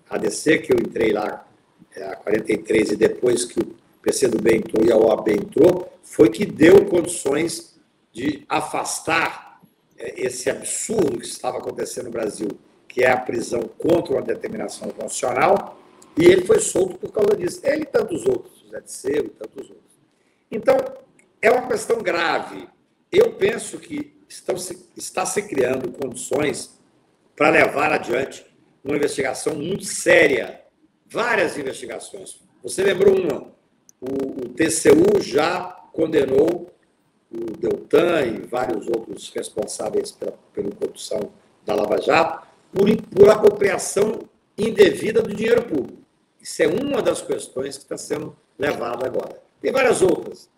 A ADC que eu entrei lá, a 43, e depois que o PCdoB entrou e a OAB entrou, foi que deu condições de afastar esse absurdo que estava acontecendo no Brasil, que é a prisão contra uma determinação constitucional, e ele foi solto por causa disso. Ele e tantos outros, José Disseu e tantos outros. Então, é uma questão grave. Eu penso que está se criando condições para levar adiante uma investigação muito séria, várias investigações. Você lembrou uma, o TCU já condenou o Deltan e vários outros responsáveis pela corrupção da Lava Jato por apropriação indevida do dinheiro público. Isso é uma das questões que está sendo levada agora. Tem várias outras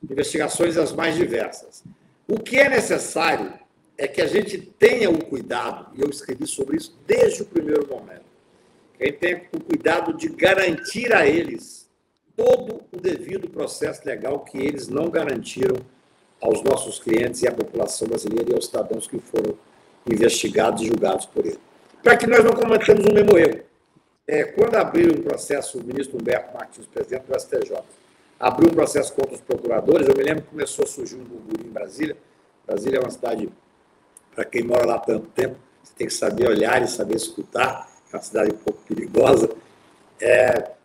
investigações, as mais diversas. O que é necessário é que a gente tenha o cuidado, e eu escrevi sobre isso desde o primeiro momento, que a gente tenha o cuidado de garantir a eles todo o devido processo legal que eles não garantiram aos nossos clientes e à população brasileira e aos cidadãos que foram investigados e julgados por ele. Para que nós não cometamos um mesmo erro. Quando abriu um processo, o ministro Humberto Martins, presidente do STJ, abriu um processo contra os procuradores, eu me lembro que começou a surgir um burburinho em Brasília. Brasília é uma cidade, para quem mora lá há tanto tempo, você tem que saber olhar e saber escutar, é uma cidade um pouco perigosa.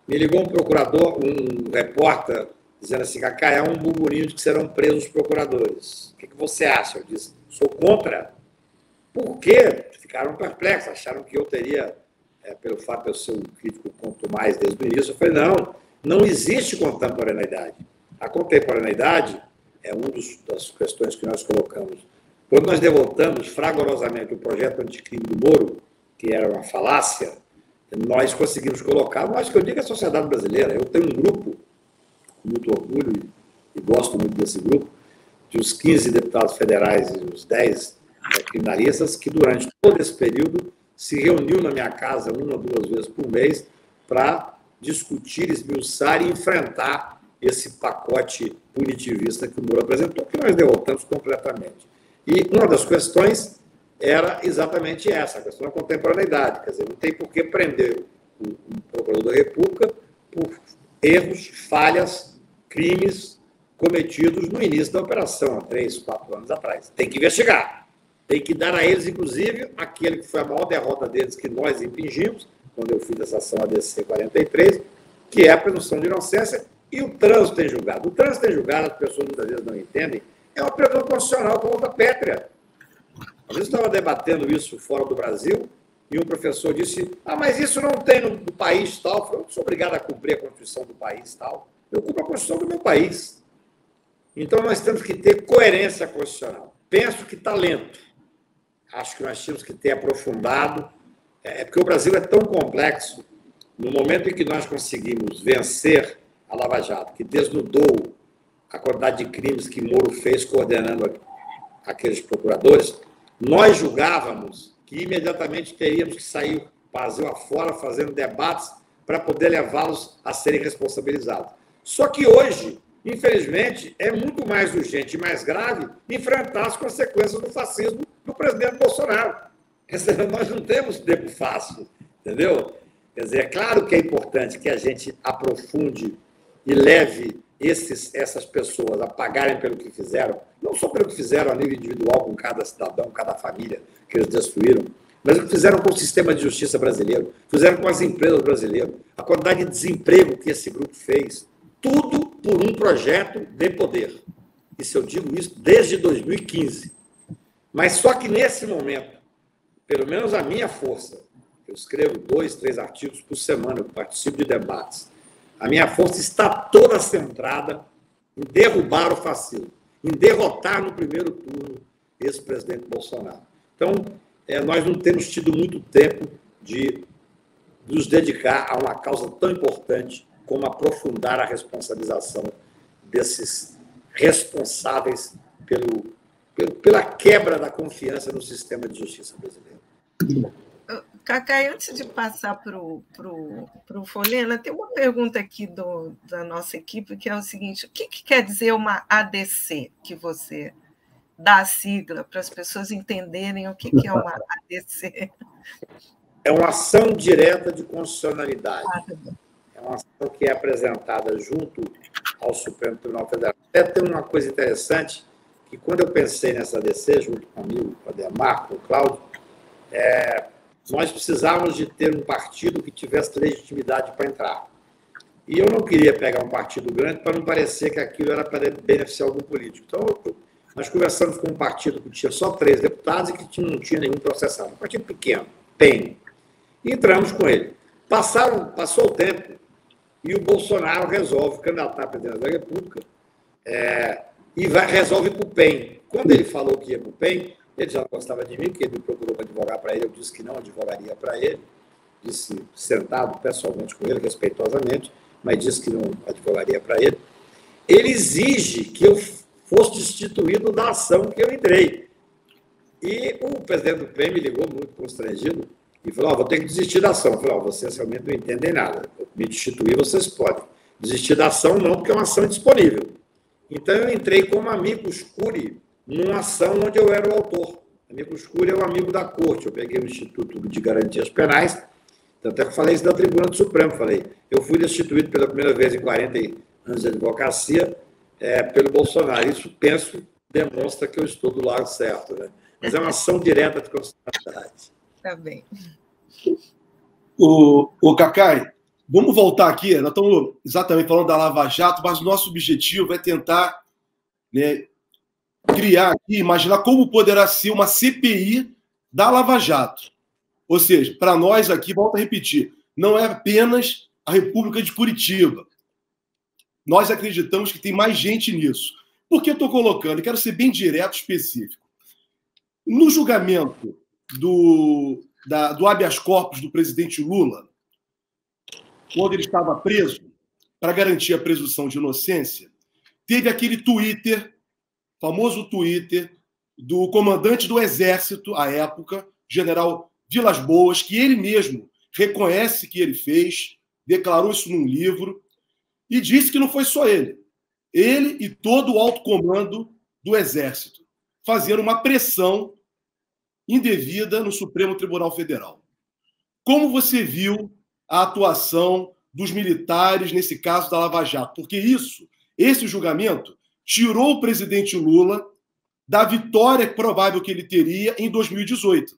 Me ligou um procurador, um repórter, dizendo assim, Cacá, é um burburinho de que serão presos os procuradores. O que você acha? Eu disse, sou contra. Por quê? Ficaram perplexos, acharam que eu teria, pelo fato de eu ser um crítico quanto mais desde o início, eu falei, não existe contemporaneidade. A contemporaneidade é uma das questões que nós colocamos. Quando nós derrotamos fragorosamente o projeto anticrime do Moro, que era uma falácia, nós conseguimos colocar, nós que eu digo é a sociedade brasileira. Eu tenho um grupo, com muito orgulho, e gosto muito desse grupo, de os 15 deputados federais e os 10 criminalistas, que durante todo esse período se reuniu na minha casa 1 ou 2 vezes por mês para discutir, esmiuçar e enfrentar esse pacote punitivista que o Moro apresentou, que nós derrotamos completamente. E uma das questões era exatamente essa, a questão da contemporaneidade. Quer dizer, não tem por que prender o procurador da República por erros, falhas, crimes cometidos no início da operação, há 3, 4 anos atrás. Tem que investigar. Tem que dar a eles, inclusive, aquele que foi a maior derrota deles que nós impingimos, quando eu fiz essa ação ADC 43, que é a presunção de inocência, e o trânsito em julgado. O trânsito em julgado, as pessoas muitas vezes não entendem, é uma presunção constitucional com outra pétrea. Às vezes eu estava debatendo isso fora do Brasil, e um professor disse, mas isso não tem no país tal. Eu falei, eu não sou obrigado a cumprir a Constituição do país tal. Eu cumpro a Constituição do meu país. Então, nós temos que ter coerência constitucional. Penso que está lento. Acho que nós tínhamos que ter aprofundado. Porque o Brasil é tão complexo. No momento em que nós conseguimos vencer a Lava Jato, que desnudou a quantidade de crimes que Moro fez coordenando aqueles procuradores, nós julgávamos que imediatamente teríamos que sair Brasil afora fazendo debates para poder levá-los a serem responsabilizados. Só que hoje, infelizmente, é muito mais urgente e mais grave enfrentar as consequências do fascismo do presidente Bolsonaro. Nós não temos tempo fácil, entendeu? Quer dizer, é claro que é importante que a gente aprofunde e leve essas pessoas a pagarem pelo que fizeram, não só pelo que fizeram a nível individual com cada cidadão, cada família que eles destruíram, mas o que fizeram com o sistema de justiça brasileiro, fizeram com as empresas brasileiras, a quantidade de desemprego que esse grupo fez, tudo por um projeto de poder. Isso eu digo isso desde 2015. Mas só que nesse momento, pelo menos a minha força, eu escrevo 2, 3 artigos por semana, eu participo de debates, a minha força está toda centrada em derrubar o fascismo, em derrotar no primeiro turno esse presidente Bolsonaro. Então, nós não temos tido muito tempo de nos dedicar a uma causa tão importante como aprofundar a responsabilização desses responsáveis pela quebra da confiança no sistema de justiça brasileiro. Cacá, antes de passar para o Folena, tem uma pergunta aqui da nossa equipe, que é o seguinte: o que quer dizer uma ADC, que você dá a sigla para as pessoas entenderem o que é uma ADC? É uma ação direta de constitucionalidade. É uma ação que é apresentada junto ao Supremo Tribunal Federal. Até tem uma coisa interessante, que quando eu pensei nessa ADC, junto comigo, com a Demar, com o Cláudio, nós precisávamos de ter um partido que tivesse legitimidade para entrar. E eu não queria pegar um partido grande para não parecer que aquilo era para beneficiar algum político. Então, nós conversamos com um partido que tinha só 3 deputados e que não tinha nenhum processado. Um partido pequeno, PEN. E entramos com ele. Passou o tempo e o Bolsonaro resolve candidatar a presidente da República e resolve para o PEN. Quando ele falou que ia para o PEN, ele já não gostava de mim, porque ele me procurou para advogar para ele, eu disse que não advogaria para ele, disse sentado pessoalmente com ele, respeitosamente, mas disse que não advogaria para ele. Ele exige que eu fosse destituído da ação que eu entrei. E o presidente do PEN me ligou muito constrangido e falou, vou ter que desistir da ação. Eu falei, vocês realmente não entendem nada. Me destituir vocês podem. Desistir da ação não, porque é uma ação indisponível. Então eu entrei como amicus curiae numa ação onde eu era o autor. Amicus curiae é o amigo da corte. Eu peguei o Instituto de Garantias Penais, tanto é que eu falei isso da Tribuna do Supremo. Falei, eu fui destituído pela primeira vez em 40 anos de advocacia pelo Bolsonaro. Isso, penso, demonstra que eu estou do lado certo, né? Mas é uma ação direta de constitucionalidade. Tá bem. O Cacai, vamos voltar aqui. Nós estamos exatamente falando da Lava Jato, mas o nosso objetivo é tentar, né, criar aqui, imaginar como poderá ser uma CPI da Lava Jato. Ou seja, para nós aqui, volto a repetir, não é apenas a República de Curitiba. Nós acreditamos que tem mais gente nisso. Por que eu estou colocando? Eu quero ser bem direto, específico. No julgamento do habeas corpus do presidente Lula, quando ele estava preso, para garantir a presunção de inocência, teve aquele Twitter, famoso Twitter, do comandante do Exército, à época, general Vilas Boas, que ele mesmo reconhece que ele fez, declarou isso num livro, e disse que não foi só ele. Ele e todo o alto comando do Exército, fazendo uma pressão indevida no Supremo Tribunal Federal. Como você viu a atuação dos militares nesse caso da Lava Jato? Porque esse julgamento, tirou o presidente Lula da vitória provável que ele teria em 2018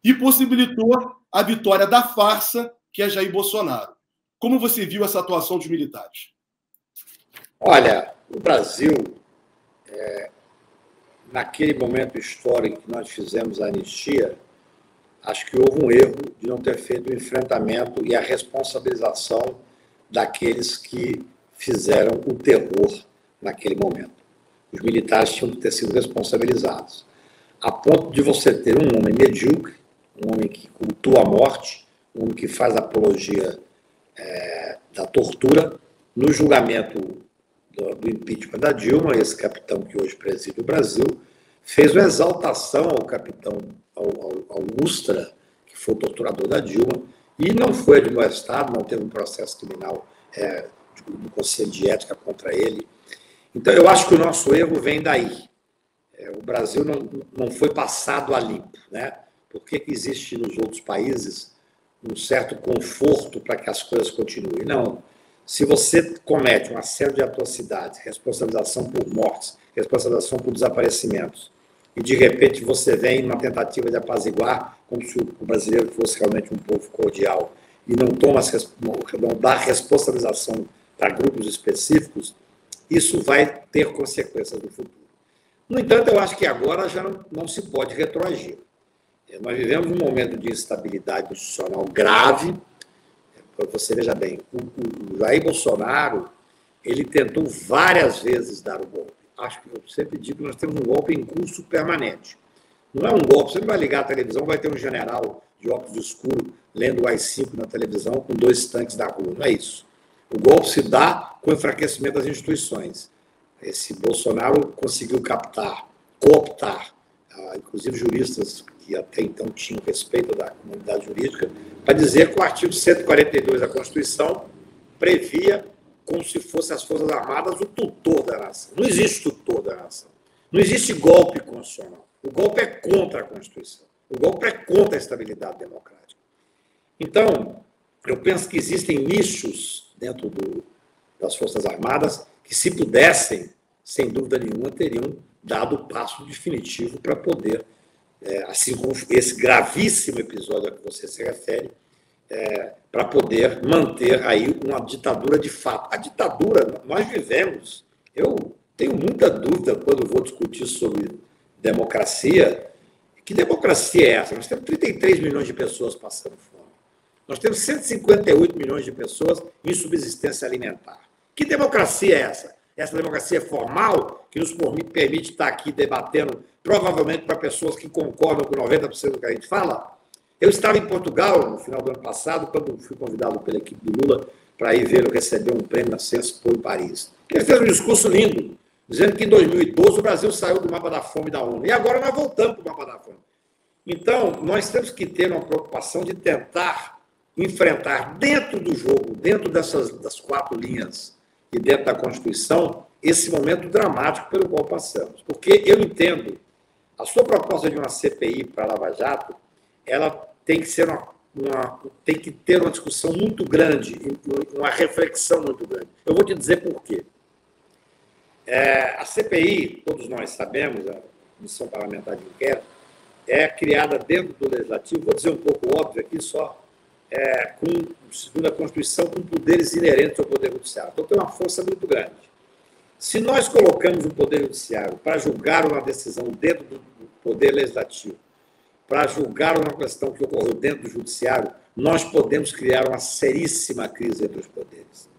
e possibilitou a vitória da farsa, que é Jair Bolsonaro. Como você viu essa atuação dos militares? Olha, o Brasil, naquele momento histórico que nós fizemos a anistia, acho que houve um erro de não ter feito o enfrentamento e a responsabilização daqueles que fizeram o terror naquele momento. Os militares tinham que ter sido responsabilizados, a ponto de você ter um homem medíocre, um homem que cultua a morte, um homem que faz apologia da tortura, no julgamento do impeachment da Dilma, esse capitão que hoje preside o Brasil, fez uma exaltação ao capitão, ao Ustra, que foi o torturador da Dilma, e não foi admoestado, não teve um processo criminal do Conselho de Ética contra ele. Então, eu acho que o nosso erro vem daí. O Brasil não foi passado a limpo, né? Por que existe nos outros países um certo conforto para que as coisas continuem? Não. Se você comete uma série de atrocidades, responsabilização por mortes, responsabilização por desaparecimentos, e de repente você vem numa tentativa de apaziguar, como se o brasileiro fosse realmente um povo cordial, e não dá responsabilização para grupos específicos, isso vai ter consequências no futuro. No entanto, eu acho que agora já não se pode retroagir. Nós vivemos um momento de instabilidade institucional grave. Você veja bem, o Jair Bolsonaro, ele tentou várias vezes dar o golpe. Acho que eu sempre digo que nós temos um golpe em curso permanente. Não é um golpe, você não vai ligar a televisão, vai ter um general de óculos escuros lendo o AI-5 na televisão com 2 tanques da rua, não é isso. O golpe se dá com o enfraquecimento das instituições. Esse Bolsonaro conseguiu cooptar, inclusive juristas que até então tinham respeito da comunidade jurídica, para dizer que o artigo 142 da Constituição previa, como se fossem as Forças Armadas, o tutor da nação. Não existe tutor da nação. Não existe golpe constitucional. O golpe é contra a Constituição. O golpe é contra a estabilidade democrática. Então, eu penso que existem nichos dentro das Forças Armadas que, se pudessem, sem dúvida nenhuma, teriam dado o passo definitivo para poder, assim como esse gravíssimo episódio a que você se refere, para poder manter aí uma ditadura de fato. A ditadura, nós vivemos, eu tenho muita dúvida quando vou discutir sobre democracia. Que democracia é essa? Nós temos 33 milhões de pessoas passando fome. Nós temos 158 milhões de pessoas em subsistência alimentar. Que democracia é essa? Essa democracia formal que nos permite estar aqui debatendo, provavelmente para pessoas que concordam com 90% do que a gente fala? Eu estava em Portugal no final do ano passado, quando fui convidado pela equipe do Lula para ir vê-lo receber um prêmio na Ciência em Paris. Ele fez um discurso lindo, dizendo que em 2012 o Brasil saiu do mapa da fome da ONU. E agora nós voltamos para o mapa da fome. Então, nós temos que ter uma preocupação de tentar enfrentar dentro do jogo, dentro das 4 linhas e dentro da Constituição, esse momento dramático pelo qual passamos. Porque eu entendo, a sua proposta de uma CPI para a Lava Jato, ela tem que ser tem que ter uma discussão muito grande, uma reflexão muito grande. Eu vou te dizer por quê. A CPI, todos nós sabemos, a Comissão Parlamentar de Inquérito, é criada dentro do Legislativo, vou dizer um pouco óbvio aqui só, segundo a Constituição, com poderes inerentes ao Poder Judiciário. Então, tem uma força muito grande. Se nós colocamos o Poder Judiciário para julgar uma decisão dentro do Poder Legislativo, para julgar uma questão que ocorreu dentro do Judiciário, nós podemos criar uma seríssima crise entre os poderes.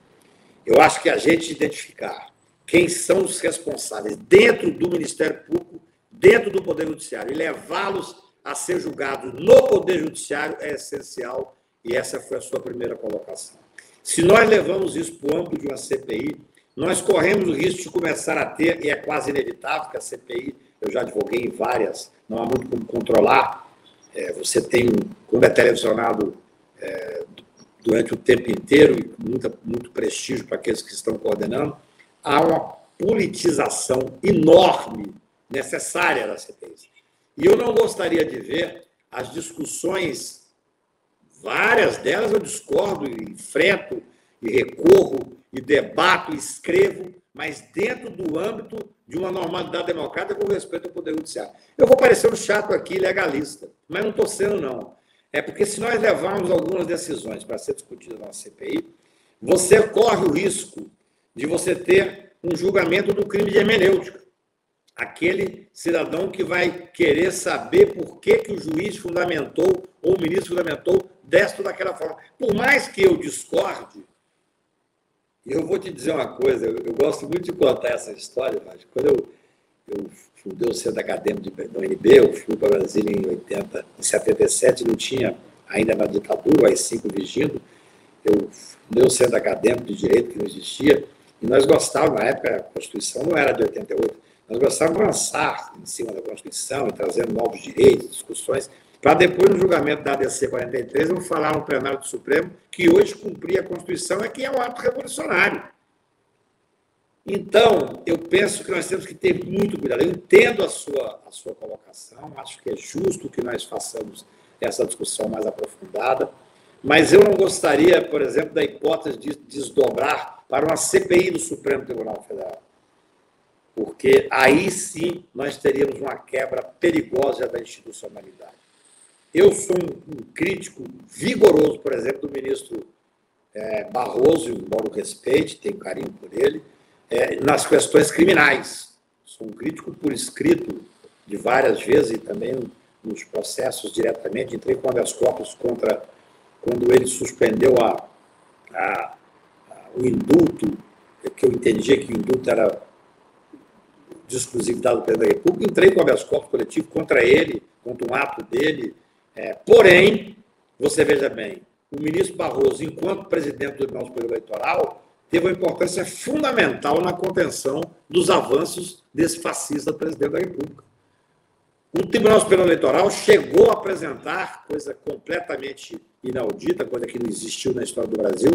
Eu acho que a gente identificar quem são os responsáveis dentro do Ministério Público, dentro do Poder Judiciário, e levá-los a ser julgados no Poder Judiciário é essencial, e essa foi a sua primeira colocação. Se nós levamos isso para o âmbito de uma CPI, nós corremos o risco de começar a ter, e é quase inevitável que a CPI, eu já advoguei em várias, não há muito como controlar, você tem, como é televisionado durante o tempo inteiro, e com muito prestígio para aqueles que estão coordenando, há uma politização enorme necessária da CPI. E eu não gostaria de ver as discussões, várias delas eu discordo e enfrento e recorro e debato e escrevo, mas dentro do âmbito de uma normalidade democrática com respeito ao Poder Judiciário. Eu vou parecer um chato aqui, legalista, mas não estou sendo, não. É porque se nós levarmos algumas decisões para ser discutidas na CPI, você corre o risco de você ter um julgamento do crime de hermenêutica. Aquele cidadão que vai querer saber por que o juiz fundamentou ou o ministro fundamentou desta ou daquela forma. Por mais que eu discorde, eu vou te dizer uma coisa, eu gosto muito de contar essa história, mas quando eu fundei o Centro Acadêmico da UNB, eu fui para Brasília em 77, não tinha ainda na ditadura, o AI-5 vigindo, eu fundei o Centro Acadêmico de Direito, que não existia, e nós gostávamos, na época, a Constituição não era de 88, nós gostávamos de avançar em cima da Constituição e trazendo novos direitos, discussões, para depois, no julgamento da ADC 43, eu falar no plenário do Supremo que hoje cumprir a Constituição é que é um ato revolucionário. Então, eu penso que nós temos que ter muito cuidado. Eu entendo a sua colocação, acho que é justo que nós façamos essa discussão mais aprofundada, mas eu não gostaria, por exemplo, da hipótese de desdobrar para uma CPI do Supremo Tribunal Federal, porque aí sim nós teríamos uma quebra perigosa da institucionalidade. Eu sou um crítico vigoroso, por exemplo, do ministro Barroso, embora o respeite, tenho carinho por ele, nas questões criminais. Sou um crítico por escrito de várias vezes e também nos processos diretamente. Entrei com habeas corpus contra quando ele suspendeu o indulto, que eu entendia que o indulto era de exclusividade do Presidente da República. Entrei com habeas corpus coletivo contra ele, contra um ato dele. Porém, você veja bem, o ministro Barroso, enquanto presidente do Tribunal Superior Eleitoral, teve uma importância fundamental na contenção dos avanços desse fascista presidente da República. O Tribunal Superior Eleitoral chegou a apresentar, coisa completamente inaudita, coisa que não existiu na história do Brasil,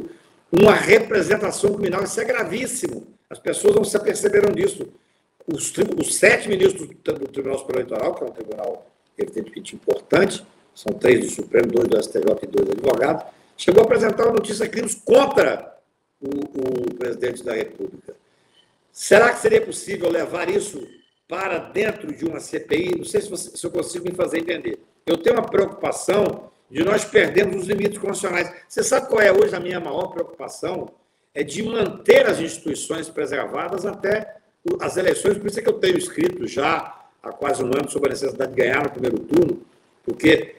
uma representação criminal. Isso é gravíssimo. As pessoas não se aperceberam disso. Os 7 ministros do Tribunal Superior Eleitoral, que é um tribunal evidentemente importante, são 3 do Supremo, 2 do STJ e 2 advogados, chegou a apresentar uma notícia de crimes contra o presidente da República. Será que seria possível levar isso para dentro de uma CPI? Não sei se eu consigo me fazer entender. Eu tenho uma preocupação de nós perdermos os limites constitucionais. Você sabe qual é hoje a minha maior preocupação? É de manter as instituições preservadas até as eleições, por isso é que eu tenho escrito já há quase um ano sobre a necessidade de ganhar no primeiro turno, porque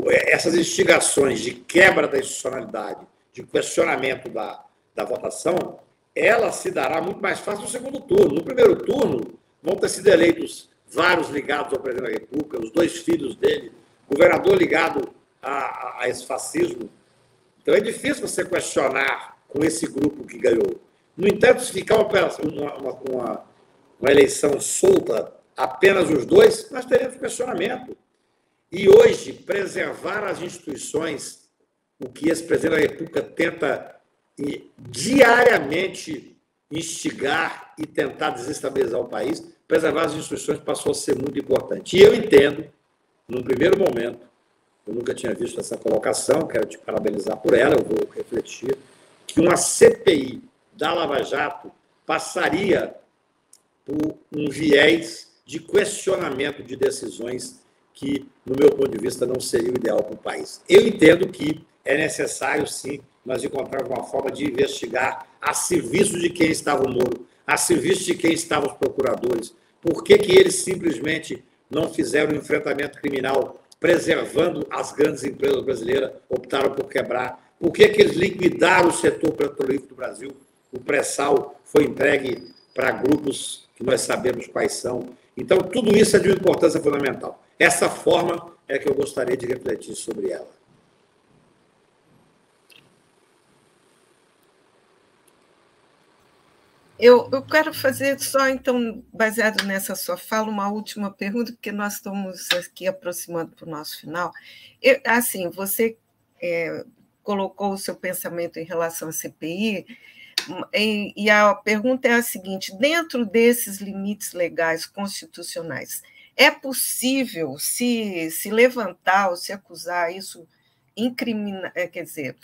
essas instigações de quebra da institucionalidade, de questionamento da votação, ela se dará muito mais fácil no segundo turno. No primeiro turno, vão ter sido eleitos vários ligados ao presidente da República, os 2 filhos dele, governador ligado a esse fascismo. Então, é difícil você questionar com esse grupo que ganhou. No entanto, se ficar uma eleição solta, apenas os 2, nós teremos questionamento. E hoje, preservar as instituições, o que esse presidente da República tenta diariamente instigar e tentar desestabilizar o país, preservar as instituições passou a ser muito importante. E eu entendo, num primeiro momento, eu nunca tinha visto essa colocação, quero te parabenizar por ela, eu vou refletir, que uma CPI da Lava Jato passaria por um viés de questionamento de decisões que, no meu ponto de vista, não seria o ideal para o país. Eu entendo que é necessário, sim, nós encontrarmos uma forma de investigar a serviço de quem estava o Moro, a serviço de quem estavam os procuradores. Por que eles simplesmente não fizeram um enfrentamento criminal preservando as grandes empresas brasileiras, optaram por quebrar? Por que eles liquidaram o setor petrolífero do Brasil? O pré-sal foi entregue para grupos que nós sabemos quais são. Então, tudo isso é de uma importância fundamental. Essa forma é que eu gostaria de refletir sobre ela. Eu quero fazer só, então, baseado nessa sua fala, uma última pergunta, porque nós estamos aqui aproximando para o nosso final. Assim, você colocou o seu pensamento em relação à CPI, e a pergunta é a seguinte: dentro desses limites legais constitucionais, é possível se levantar ou se acusar isso, incriminar, quer dizer,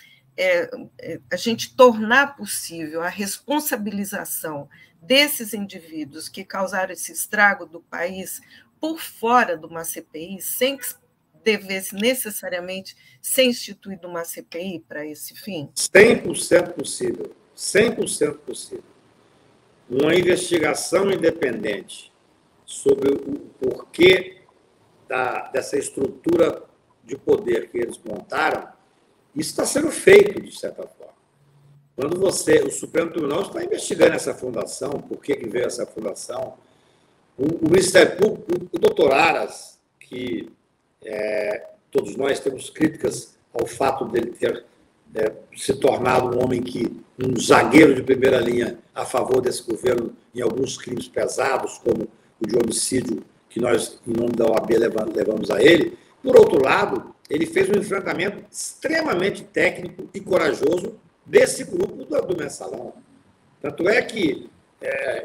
a gente tornar possível a responsabilização desses indivíduos que causaram esse estrago do país por fora de uma CPI, sem que devesse necessariamente ser instituída uma CPI para esse fim? 100% possível. 100% possível. Uma investigação independente sobre o porquê dessa estrutura de poder que eles montaram, isso está sendo feito, de certa forma. Quando o Supremo Tribunal está investigando essa fundação, por que veio essa fundação, o Ministério Público, o doutor Aras, que todos nós temos críticas ao fato dele ter se tornado um zagueiro de primeira linha a favor desse governo em alguns crimes pesados, como o de homicídio, que nós, em nome da OAB, levamos a ele. Por outro lado, ele fez um enfrentamento extremamente técnico e corajoso desse grupo do Mensalão. Tanto é que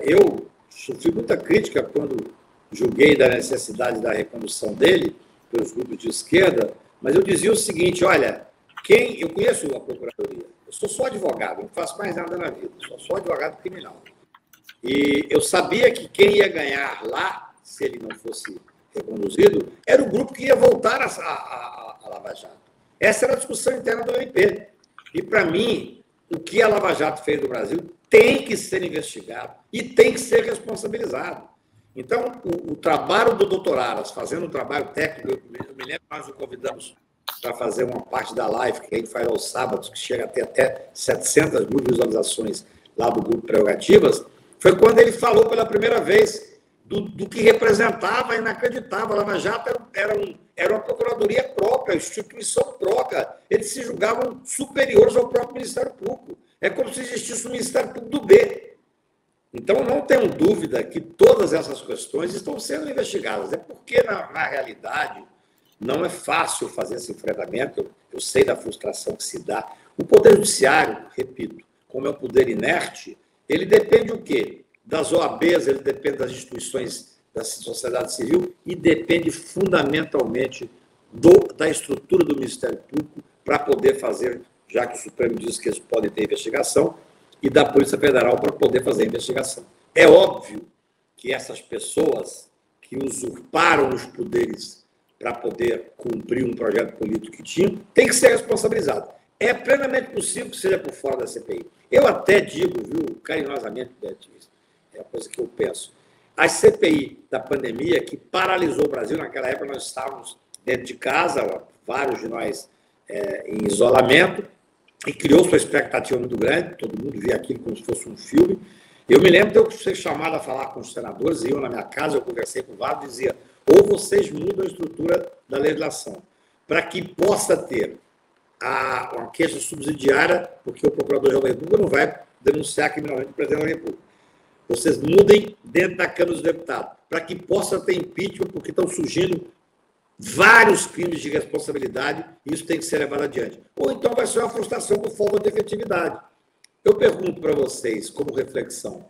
eu sofri muita crítica quando julguei da necessidade da recondução dele pelos grupos de esquerda, mas eu dizia o seguinte: olha, eu conheço a Procuradoria, eu sou só advogado, não faço mais nada na vida, sou só advogado criminal. E eu sabia que quem ia ganhar lá, se ele não fosse reconduzido, era o grupo que ia voltar a Lava Jato. Essa era a discussão interna do MP. E, para mim, o que a Lava Jato fez no Brasil tem que ser investigado e tem que ser responsabilizado. Então, o trabalho do doutor Aras, fazendo um trabalho técnico, eu me lembro que nós o convidamos para fazer uma parte da live que a gente faz aos sábados, que chega a ter até 700 mil visualizações lá do Grupo Prerrogativas, foi quando ele falou pela primeira vez do que representava inacreditável. A Lava Jato era uma procuradoria própria, instituição própria. Eles se julgavam superiores ao próprio Ministério Público. É como se existisse um Ministério Público do B. Então, não tenho dúvida que todas essas questões estão sendo investigadas. É porque, na realidade, não é fácil fazer esse enfrentamento. Eu sei da frustração que se dá. O Poder Judiciário, repito, como é um poder inerte, ele depende o quê? Das OABs, ele depende das instituições da sociedade civil e depende fundamentalmente da estrutura do Ministério Público para poder fazer, já que o Supremo diz que eles podem ter investigação, e da Polícia Federal para poder fazer a investigação. É óbvio que essas pessoas que usurparam os poderes para poder cumprir um projeto político que tinham, têm que ser responsabilizados. É plenamente possível que seja por fora da CPI. Eu até digo, viu, carinhosamente, Beatriz, é a coisa que eu penso. A CPI da pandemia, que paralisou o Brasil, naquela época nós estávamos dentro de casa, vários de nós em isolamento, e criou sua expectativa muito grande, todo mundo via aquilo como se fosse um filme. Eu me lembro de eu ser chamado a falar com os senadores, iam na minha casa, eu conversei com vários, dizia, ou vocês mudam a estrutura da legislação, para que possa ter uma queixa subsidiária, porque o Procurador-Geral da República não vai denunciar criminalmente o Presidente da República. Vocês mudem dentro da Câmara dos Deputados, para que possa ter impeachment, porque estão surgindo vários crimes de responsabilidade e isso tem que ser levado adiante. Ou então vai ser uma frustração por falta de efetividade. Eu pergunto para vocês, como reflexão,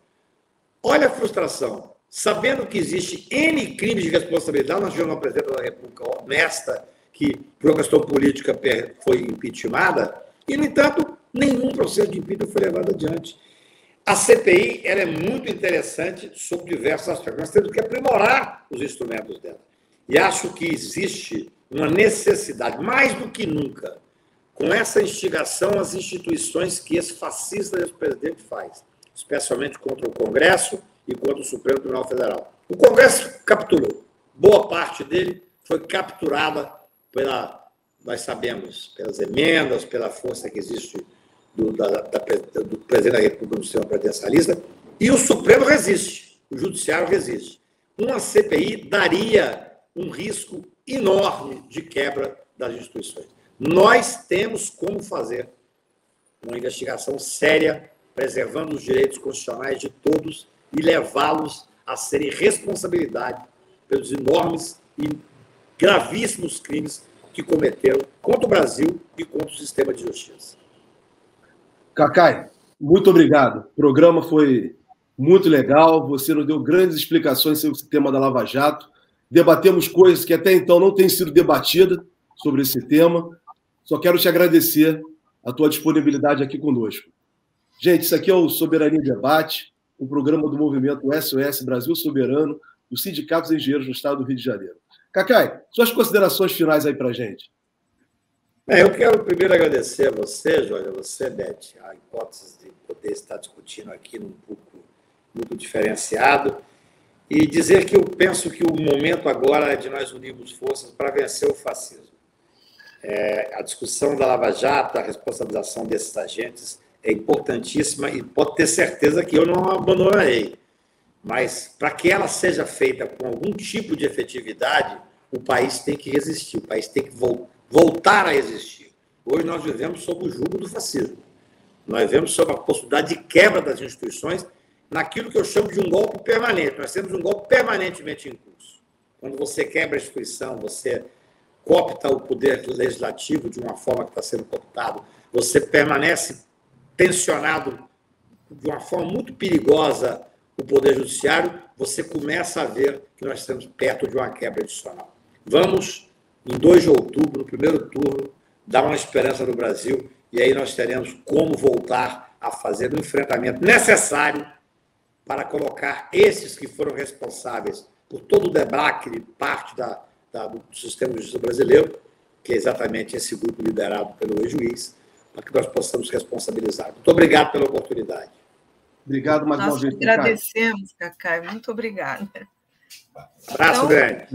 olha a frustração, sabendo que existe N crimes de responsabilidade, nós tivemos uma Presidente da República honesta, que por uma questão política foi impeachmentada, e, no entanto, nenhum processo de impeachment foi levado adiante. A CPI ela é muito interessante sob diversos aspectos. Nós temos que aprimorar os instrumentos dela. E acho que existe uma necessidade, mais do que nunca, com essa instigação às instituições que esse fascista desse presidente faz, especialmente contra o Congresso e contra o Supremo Tribunal Federal. O Congresso capturou. Boa parte dele foi capturada nós sabemos, pelas emendas, pela força que existe do presidente da República no sistema presidencialista, e o Supremo resiste, o Judiciário resiste. Uma CPI daria um risco enorme de quebra das instituições. Nós temos como fazer uma investigação séria, preservando os direitos constitucionais de todos e levá-los a serem responsabilidade pelos enormes e gravíssimos crimes que cometeram contra o Brasil e contra o sistema de justiça. Cacai, muito obrigado. O programa foi muito legal, você nos deu grandes explicações sobre esse tema da Lava Jato. Debatemos coisas que até então não têm sido debatidas sobre esse tema. Só quero te agradecer a tua disponibilidade aqui conosco. Gente, isso aqui é o Soberania em Debate, um programa do movimento SOS Brasil Soberano, dos sindicatos engenheiros no estado do Rio de Janeiro. Cacai, suas considerações finais aí para a gente. Eu quero primeiro agradecer a você, Jorge, a você, Beth, a hipótese de poder estar discutindo aqui num público muito diferenciado e dizer que eu penso que o momento agora é de nós unirmos forças para vencer o fascismo. A discussão da Lava Jato, a responsabilização desses agentes é importantíssima e pode ter certeza que eu não abandonarei. Mas, para que ela seja feita com algum tipo de efetividade, o país tem que resistir, o país tem que voltar a existir. Hoje nós vivemos sob o jugo do fascismo. Nós vivemos sob a possibilidade de quebra das instituições naquilo que eu chamo de um golpe permanente. Nós temos um golpe permanentemente em curso. Quando você quebra a instituição, você coopta o poder legislativo de uma forma que está sendo cooptado, você permanece tensionado de uma forma muito perigosa o Poder Judiciário, você começa a ver que nós estamos perto de uma quebra adicional. Vamos, em 2 de outubro, no primeiro turno, dar uma esperança no Brasil e aí nós teremos como voltar a fazer o enfrentamento necessário para colocar esses que foram responsáveis por todo o debacle, parte do sistema de justiça brasileiro, que é exatamente esse grupo liderado pelo ex-juiz, para que nós possamos responsabilizar. Muito obrigado pela oportunidade. Obrigado mais uma vez. Nós agradecemos, Cacai. Muito obrigada. Abraço grande.